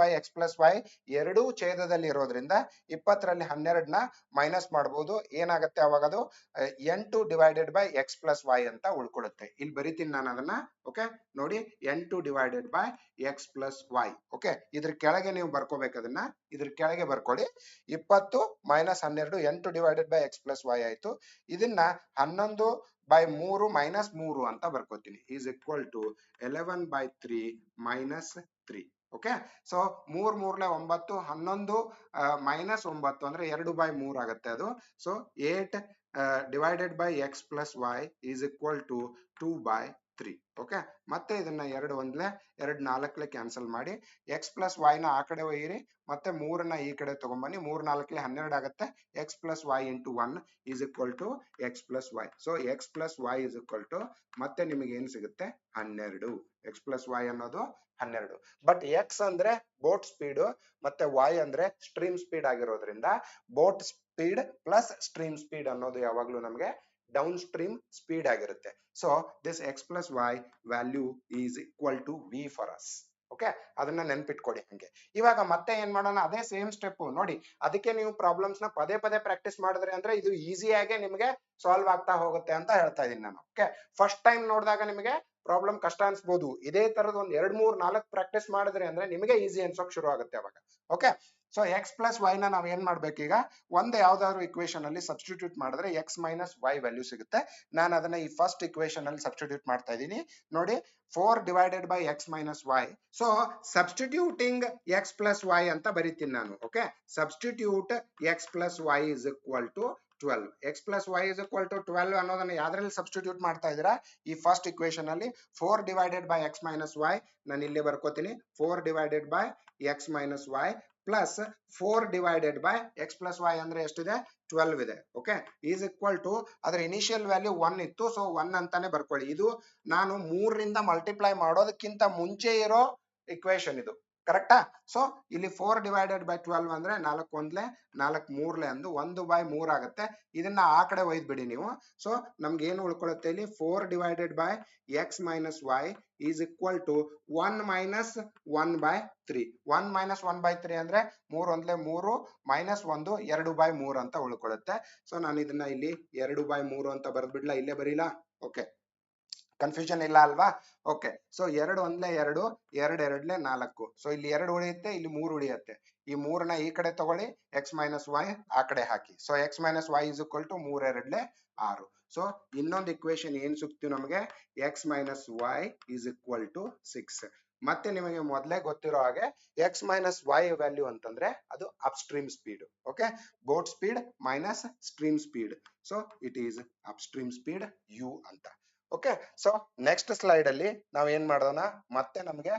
[SPEAKER 1] ವೈ ಎರಡೂ ಛೇದದಲ್ಲಿ ಇರೋದ್ರಿಂದ 20ರಲ್ಲಿ 12ನ ಮೈನಸ್ ಮಾಡಬಹುದು. ಏನಾಗುತ್ತೆ ಅವಾಗ ಅದು 8 divided by X plus Y ಅಂತ ಉಳ್ಕೊಳ್ಳುತ್ತೆ. ಇಲ್ಲಿ ಬರೀತೀನಿ ನಾನು ಅದನ್ನ. ಓಕೆ, ನೋಡಿ 8 divided by X plus y. Okay, ಇದ್ರ ಕೆಳಗೆ ನೀವು ಬರ್ಕೋಬೇಕು, ಅದನ್ನ ಇದ್ರ ಕೆಳಗೆ ಬರ್ಕೊಳ್ಳಿ. 20 minus 12, 8 divided by X plus y ಆಯ್ತು. ಇದನ್ನ 11 ಬೈ 3 ಮೈನಸ್ 3 ಅಂತ ಬರ್ಕೋತೀನಿ. Is equal to 11 by 3 minus 3. Okay, so 3 3 9, 11 minus 9 ಅಂದ್ರೆ 2 ಬೈ 3 ಆಗುತ್ತೆ ಅದು. So 8 divided by X plus Y is equal to 2 by 3. Okay, ಮತ್ತೆ ಇದನ್ನ 2 1 2 4 ಕ್ಯಾನ್ಸಲ್ ಮಾಡಿ ಎಕ್ಸ್ ಪ್ಲಸ್ ವೈ ನ ಆ ಕಡೆ ಒಯ್ಯಿರಿ, ಮತ್ತೆ 3ನ ಈ ಕಡೆ ತಗೊಂಬನ್ನಿ. 3 4 12 ಆಗುತ್ತೆ. X plus y into 1 is equal to x plus y. So x plus Y is equal to ಮತ್ತೆ ನಿಮಗೆ ಏನ್ ಸಿಗುತ್ತೆ, 12. ಎಕ್ಸ್ ಪ್ಲಸ್ ವೈ ಅನ್ನೋದು 12. ಬಟ್ ಎಕ್ಸ್ ಅಂದ್ರೆ ಬೋಟ್ ಸ್ಪೀಡ್ ಮತ್ತೆ ವೈ ಅಂದ್ರೆ ಸ್ಟ್ರೀಮ್ ಸ್ಪೀಡ್ ಆಗಿರೋದ್ರಿಂದ boat speed plus stream speed ಅನ್ನೋದು ಯಾವಾಗ್ಲೂ ನಮಗೆ ಡೌನ್ ಸ್ಟ್ರೀಮ್ ಸ್ಪೀಡ್ ಆಗಿರುತ್ತೆ. So this x plus y value is equal to v for us. Okay, ಅದನ್ನ ನೆನ್ಪಿಟ್ಕೊಡಿ ಹಂಗೆ. ಇವಾಗ ಮತ್ತೆ ಏನ್ ಮಾಡೋಣ, ಅದೇ ಸೇಮ್ ಸ್ಟೆಪ್ ನೋಡಿ. ಅದಕ್ಕೆ ನೀವು ಪ್ರಾಬ್ಲಮ್ಸ್ ನ ಪದೇ ಪದೇ ಪ್ರಾಕ್ಟೀಸ್ ಮಾಡಿದ್ರೆ ಅಂದ್ರೆ ಇದು ಈಸಿಯಾಗಿ ನಿಮಗೆ ಸಾಲ್ವ್ ಆಗ್ತಾ ಹೋಗುತ್ತೆ ಅಂತ ಹೇಳ್ತಾ ಇದೀನಿ ನಾನು. ಓಕೆ, ಫಸ್ಟ್ ಟೈಮ್ ನೋಡಿದಾಗ ನಿಮಗೆ ಪ್ರಾಬ್ಲಮ್ ಕಷ್ಟ ಅನ್ಸ್ಬೋದು. ಇದೇ ತರದ ಒಂದ್ 2 3 4 ಪ್ರಾಕ್ಟೀಸ್ ಮಾಡಿದ್ರೆ ಅಂದ್ರೆ ನಿಮಗೆ ಈಸಿ ಅನ್ಸೋಕ್ ಶುರು ಆಗುತ್ತೆ ಅವಾಗ. Okay, so x plus y ನ ನಾವ್ ಏನ್ ಮಾಡ್ಬೇಕೀಗ, ಒಂದ್ ಯಾವ್ದಾದ್ರು ಇಕ್ವೇಶನ್ ಅಲ್ಲಿ ಸಬ್ಸ್ಟಿಟ್ಯೂಟ್ ಮಾಡಿದ್ರೆ ಎಕ್ಸ್ ಮೈನಸ್ ವೈ ವ್ಯಾಲ್ಯೂ ಸಿಗುತ್ತೆ. ನಾನು ಅದನ್ನ ಈ ಫಸ್ಟ್ ಇಕ್ವೇಶನ್ ಅಲ್ಲಿ ಸಬ್ಸ್ಟಿಟ್ಯೂಟ್ ಮಾಡ್ತಾ ಇದ್ದೀನಿ ನೋಡಿ. 4 divided by X minus y. So substituting x plus Y ಅಂತ ಬರೀತೀನಿ ನಾನು. Okay, substitute x plus y is equal to 12. X plus y is equal to 12 ಅನ್ನೋದನ್ನ ಯಾವ್ದ್ರಲ್ಲಿ ಸಬ್ಸ್ಟಿಟ್ಯೂಟ್ ಮಾಡ್ತಾ ಇದ್ದೀರಾ, ಈ ಫಸ್ಟ್ ಇಕ್ವೇಶನ್ ಅಲ್ಲಿ 4 divided by X minus y ನಾನು ಇಲ್ಲೇ ಬರ್ಕೋತೀನಿ. 4 divided by X minus Y plus 4 divided by X plus y ಅಂದ್ರೆ ಎಷ್ಟಿದೆ, 12 ಇದೆ. ಓಕೆ, ಈಸ್ ಈಕ್ವಲ್ ಟು ಅದರ ಇನಿಷಿಯಲ್ ವ್ಯಾಲ್ಯೂ 1 ಇತ್ತು, ಸೊ 1 ಅಂತಾನೆ ಬರ್ಕೊಳ್ಳಿ. ಇದು ನಾನು 3ರಿಂದ ಮಲ್ಟಿಪ್ಲೈ ಮಾಡೋದಕ್ಕಿಂತ ಮುಂಚೆ ಇರೋ ಇಕ್ವೇಶನ್ ಇದು, ಕರೆಕ್ಟಾ? ಸೊ ಇಲ್ಲಿ 4 ಡಿವೈಡೆಡ್ ಬೈ 12 ಅಂದ್ರೆ 4 ಒಂದ್ಲೆ 4 ಮೂರ್ಲೆ ಅಂದು 1/3 ಆಗುತ್ತೆ. ಇದನ್ನ ಆ ಕಡೆ ಒಯ್ದು ಬಿಡಿ ನೀವು. ಸೊ ನಮ್ಗೆ ಏನು ಉಳ್ಕೊಳ್ಳುತ್ತೆ ಇಲ್ಲಿ, 4 divided by X minus y is equal to 1 minus 1/3. 1 minus 1/3 ಅಂದ್ರೆ 3 ಒಂದ್ಲೆ 3 ಮೈನಸ್ 1 2/3 ಅಂತ ಉಳ್ಕೊಳ್ಳುತ್ತೆ. ಸೊ ನಾನು ಇದನ್ನ ಇಲ್ಲಿ 2/3 ಅಂತ ಬರ್ದ್ಬಿಡ್ಲಾ, ಇಲ್ಲೇ ಬರೀಲಾ? ಓಕೆ, ಕನ್ಫ್ಯೂಷನ್ ಇಲ್ಲ ಅಲ್ವಾ? Okay, so 2 ಒಂದ್ಲೆ 2, 2 ಎರಡ್ಲೆ 4. ಸೊ ಇಲ್ಲಿ 2 ಉಳಿಯುತ್ತೆ, ಇಲ್ಲಿ 3 ಉಳಿಯುತ್ತೆ. ಈ 3ನ ಈ ಕಡೆ ತಗೊಳ್ಳಿ, ಎಕ್ಸ್ ಮೈನಸ್ ವೈ ಆ ಕಡೆ ಹಾಕಿ. So X minus Y is equal to 3 ಎರಡ್ಲೆ 6. ಸೊ ಇನ್ನೊಂದು ಇಕ್ವೇಶನ್ ಏನ್ ಸಿಕ್ತು ನಮಗೆ, x minus Y is equal to 6. ಮತ್ತೆ ನಿಮಗೆ ಮೊದಲೇ ಗೊತ್ತಿರೋ ಹಾಗೆ ಎಕ್ಸ್ ಮೈನಸ್ ವೈ ವ್ಯಾಲ್ಯೂ ಅಂತಂದ್ರೆ ಅದು up stream speed. Okay, boat speed minus stream speed. So it is up stream speed u ಅಂತ. ಓಕೆ, ಸೊ ನೆಕ್ಸ್ಟ್ ಸ್ಲೈಡ್ ಅಲ್ಲಿ ನಾವ್ ಏನ್ ಮಾಡೋಣ, ಮತ್ತೆ ನಮ್ಗೆ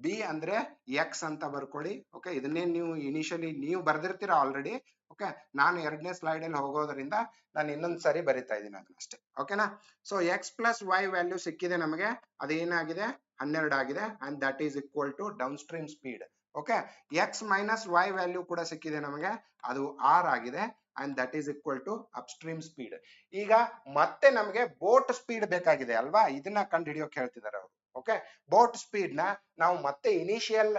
[SPEAKER 1] ಬಿ ಅಂದ್ರೆ ಎಕ್ಸ್ ಅಂತ ಬರ್ಕೊಳ್ಳಿ. ಓಕೆ, ಇದನ್ನೇ ನೀವು ಇನಿಷಿಯಲಿ ನೀವು ಬರ್ದಿರ್ತೀರಾ ಆಲ್ರೆಡಿ. ಓಕೆ, ನಾನು 2ನೇ ಸ್ಲೈಡ್ ಅಲ್ಲಿ ಹೋಗೋದ್ರಿಂದ ನಾನು ಇನ್ನೊಂದ್ ಸರಿ ಬರಿತಾ ಇದ್ದೀನಿ ಅದನ್ನ ಅಷ್ಟೇ. ಓಕೆನಾ? So x plus y value ಸಿಕ್ಕಿದೆ ನಮಗೆ, ಅದೇನಾಗಿದೆ 12 ಆಗಿದೆ, and that is equal to down stream speed. Okay, x minus y value ಕೂಡ ಸಿಕ್ಕಿದೆ ನಮಗೆ, ಅದು 6 ಆಗಿದೆ, and that is equal to upstream speed. ಈಗ ಮತ್ತೆ ನಮಗೆ ಬೋಟ್ ಸ್ಪೀಡ್ ಬೇಕಾಗಿದೆ ಅಲ್ವಾ, ಇದನ್ನ ಕಂಡು ಹಿಡಿಯೋಕೆ ಹೇಳ್ತಿದ್ದಾರೆ ಅವರು. ಓಕೆ, ಬೋಟ್ ಸ್ಪೀಡ್ ನ ನಾವು ಮತ್ತೆ ಇನಿಷಿಯಲ್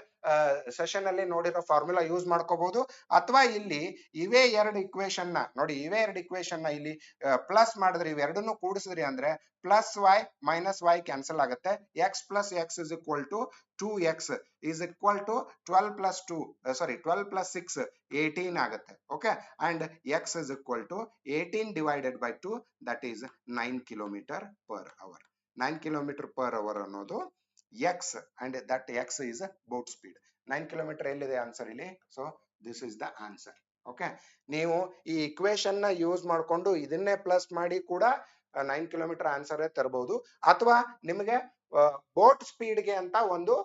[SPEAKER 1] ಸೆಷನ್ ಅಲ್ಲಿ ನೋಡಿರೋ ಫಾರ್ಮುಲಾ ಯೂಸ್ ಮಾಡ್ಕೋಬಹುದು, ಅಥವಾ ಇಲ್ಲಿ ಇವೇ 2 ಇಕ್ವೇಶನ್ ನ ನೋಡಿ, ಇವೇ 2 ಇಕ್ವೇಶನ್ ನ ಇಲ್ಲಿ ಪ್ಲಸ್ ಮಾಡಿದ್ರೆ ಇವೆರಡನ್ನು ಕೂಡಿಸಿದ್ರಿ ಅಂದ್ರೆ plus y minus y cancel ಆಗುತ್ತೆ. X plus x is equal to 2x is equal to 12 plus 2 12 plus 6 18 ಆಗುತ್ತೆ. Okay, and x is equal to 18 divided by 2, that is 9 kilometer per hour. 9 kilometer per hour ಅನ್ನೋದು x, and that x is boat speed. 9 kilometer ಎಲ್ಲಿದೆ answer ಇಲ್ಲಿ? So this is the answer. Okay, ನೀವು ಈ equation ನ use ಮಾಡ್ಕೊಂಡು ಇದನ್ನೇ plus ಮಾಡಿ ಕೂಡ 9 ಕಿಲೋಮೀಟರ್ ಆನ್ಸರ್ ತರಬಹುದು, ಅಥವಾ ನಿಮಗೆ ಬೋಟ್ ಸ್ಪೀಡ್ ಗೆ ಅಂತ ಒಂದು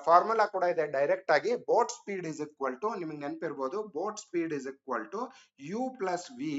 [SPEAKER 1] ಫಾರ್ಮುಲಾ ಕೂಡ ಇದೆ. ಡೈರೆಕ್ಟ್ ಆಗಿ boat speed is equal to, ನಿಮಗೆ ನೆನಪಿರ್ಬೋದು, boat speed is equal to u plus v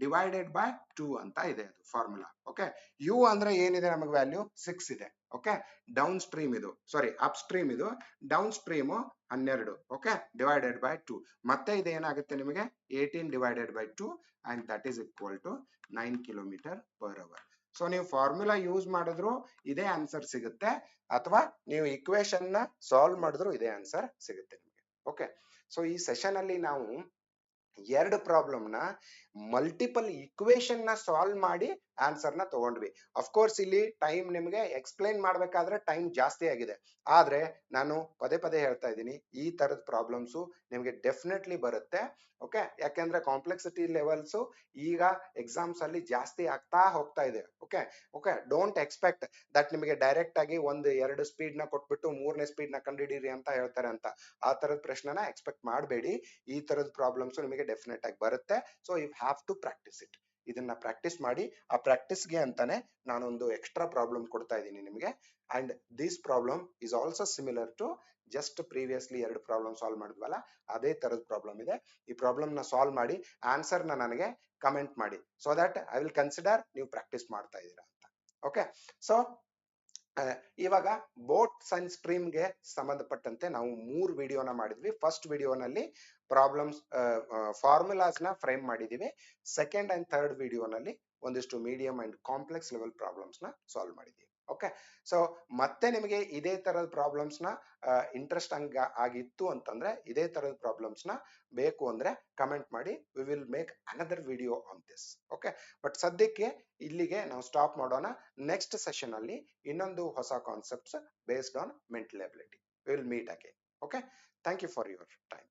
[SPEAKER 1] divided by 2 ಅಂತ ಇದೆ ಅದು ಫಾರ್ಮುಲಾ. ಓಕೆ, ಯು ಅಂದ್ರೆ ಏನಿದೆ ನಮಗೆ ವ್ಯಾಲ್ಯೂ 6 ಇದೆ. ಓಕೆ, ಡೌನ್ ಸ್ಟ್ರೀಮ್ ಇದು, ಸಾರಿ ಅಪ್ ಸ್ಟ್ರೀಮ್ ಇದು, down stream 12. Okay, divided by 2. ಮತ್ತೆ ಇದು ಏನಾಗುತ್ತೆ ನಿಮಗೆ 18 divided by 2, and that is equal to 9 kilometre per hour. So ನೀವು ಫಾರ್ಮುಲಾ ಯೂಸ್ ಮಾಡಿದ್ರು ಇದೇ ಆನ್ಸರ್ ಸಿಗುತ್ತೆ, ಅಥವಾ ನೀವು ಇಕ್ವೇಶನ್ ನ ಸಾಲ್ವ್ ಮಾಡಿದ್ರು ಇದೇ ಆನ್ಸರ್ ಸಿಗುತ್ತೆ ನಿಮಗೆ. ಓಕೆ, ಸೊ ಈ ಸೆಷನ್ ಅಲ್ಲಿ ನಾವು 2 ಪ್ರಾಬ್ಲಮ್ ನ ಮಲ್ಟಿಪಲ್ ಇಕ್ವೇಶನ್ ನ ಸಾಲ್ವ್ ಮಾಡಿ ಆನ್ಸರ್ ನ ತಗೊಂಡ್ವಿ. ಅಫ್ಕೋರ್ಸ್ ಇಲ್ಲಿ ಟೈಮ್ ನಿಮಗೆ ಎಕ್ಸ್ಪ್ಲೈನ್ ಮಾಡ್ಬೇಕಾದ್ರೆ ಟೈಮ್ ಜಾಸ್ತಿ ಆಗಿದೆ, ಆದ್ರೆ ನಾನು ಪದೇ ಪದೇ ಹೇಳ್ತಾ ಇದ್ದೀನಿ, ಈ ತರದ ಪ್ರಾಬ್ಲಮ್ಸ್ ನಿಮಗೆ ಡೆಫಿನೆಟ್ಲಿ ಬರುತ್ತೆ. ಓಕೆ, ಯಾಕೆಂದ್ರೆ ಕಾಂಪ್ಲೆಕ್ಸಿಟಿ ಲೆವೆಲ್ಸ್ ಈಗ ಎಕ್ಸಾಮ್ಸ್ ಅಲ್ಲಿ ಜಾಸ್ತಿ ಆಗ್ತಾ ಹೋಗ್ತಾ ಇದೆ. Okay okay, don't expect that ನಿಮಗೆ ಡೈರೆಕ್ಟ್ ಆಗಿ 1-2 ಸ್ಪೀಡ್ ನ ಕೊಟ್ಬಿಟ್ಟು 3ನೇ ಸ್ಪೀಡ್ ನ ಕಂಡುಹಿಡಿಯಿರಿ ಅಂತ ಹೇಳ್ತಾರೆ ಅಂತ. ಆ ತರದ ಪ್ರಶ್ನೆನ ಎಕ್ಸ್ಪೆಕ್ಟ್ ಮಾಡಬೇಡಿ. ಈ ತರದ ಪ್ರಾಬ್ಲಮ್ಸ್ ನಿಮಗೆ ಡೆಫಿನೆಟ್ ಆಗಿ ಬರುತ್ತೆ. So you have to practice it. ಇದನ್ನ ಪ್ರಾಕ್ಟೀಸ್ ಮಾಡಿ, ಆ ಪ್ರಾಕ್ಟೀಸ್ಗೆ ಅಂತಾನೆ ನಾನೊಂದು ಎಕ್ಸ್ಟ್ರಾ ಪ್ರಾಬ್ಲಮ್ ಕೊಡ್ತಾ ಇದ್ದೀನಿ ನಿಮಗೆ. And this problem is also similar to just previously 2 problem solve ಮಾಡಿದ್ವಲ್ಲ, ಅದೇ ತರದ ಪ್ರಾಬ್ಲಮ್ ಇದೆ. ಈ ಪ್ರಾಬ್ಲಮ್ ನ ಸಾಲ್ವ್ ಮಾಡಿ ಆನ್ಸರ್ ನ ನನಗೆ ಕಮೆಂಟ್ ಮಾಡಿ, so that I will consider ನೀವು ಪ್ರಾಕ್ಟೀಸ್ ಮಾಡ್ತಾ ಇದ್ದೀರಾ ಅಂತ. ಓಕೆ, ಸೊ ಇವಾಗ ಬೋಟ್ ಸೈನ್ಸ್ ಸ್ಟ್ರೀಮ್ ಗೆ ಸಂಬಂಧಪಟ್ಟಂತೆ ನಾವು 3 ವಿಡಿಯೋನ ಮಾಡಿದ್ವಿ. ಫಸ್ಟ್ ವಿಡಿಯೋನಲ್ಲಿ ಪ್ರಾಬ್ಲಮ್ಸ್ ಫಾರ್ಮುಲಾಸ್ ನ ಫ್ರೇಮ್ ಮಾಡಿದೀವಿ. ಸೆಕೆಂಡ್ ಅಂಡ್ ಥರ್ಡ್ ವಿಡಿಯೋನಲ್ಲಿ ಒಂದಿಷ್ಟು medium and complex level problems ನ ಸಾಲ್ವ್ ಮಾಡಿದೀವಿ. ಓಕೆ. ಸೊ ಮತ್ತೆ ನಿಮಗೆ ಇದೇ ತರದ ಪ್ರಾಬ್ಲಮ್ಸ್ ನ ಇಂಟ್ರೆಸ್ಟ್ ಆಗಿತ್ತು ಅಂತಂದ್ರೆ, ಇದೇ ತರದ ಪ್ರಾಬ್ಲಮ್ಸ್ ನ ಬೇಕು ಅಂದ್ರೆ ಕಮೆಂಟ್ ಮಾಡಿ, we will make another video on this. Okay. But ಸದ್ಯಕ್ಕೆ ಇಲ್ಲಿಗೆ ನಾವು ಸ್ಟಾಪ್ ಮಾಡೋಣ. ನೆಕ್ಸ್ಟ್ ಸೆಷನ್ ಅಲ್ಲಿ ಇನ್ನೊಂದು ಹೊಸ concepts based on mental ability will meet again. Okay. Thank you for your time.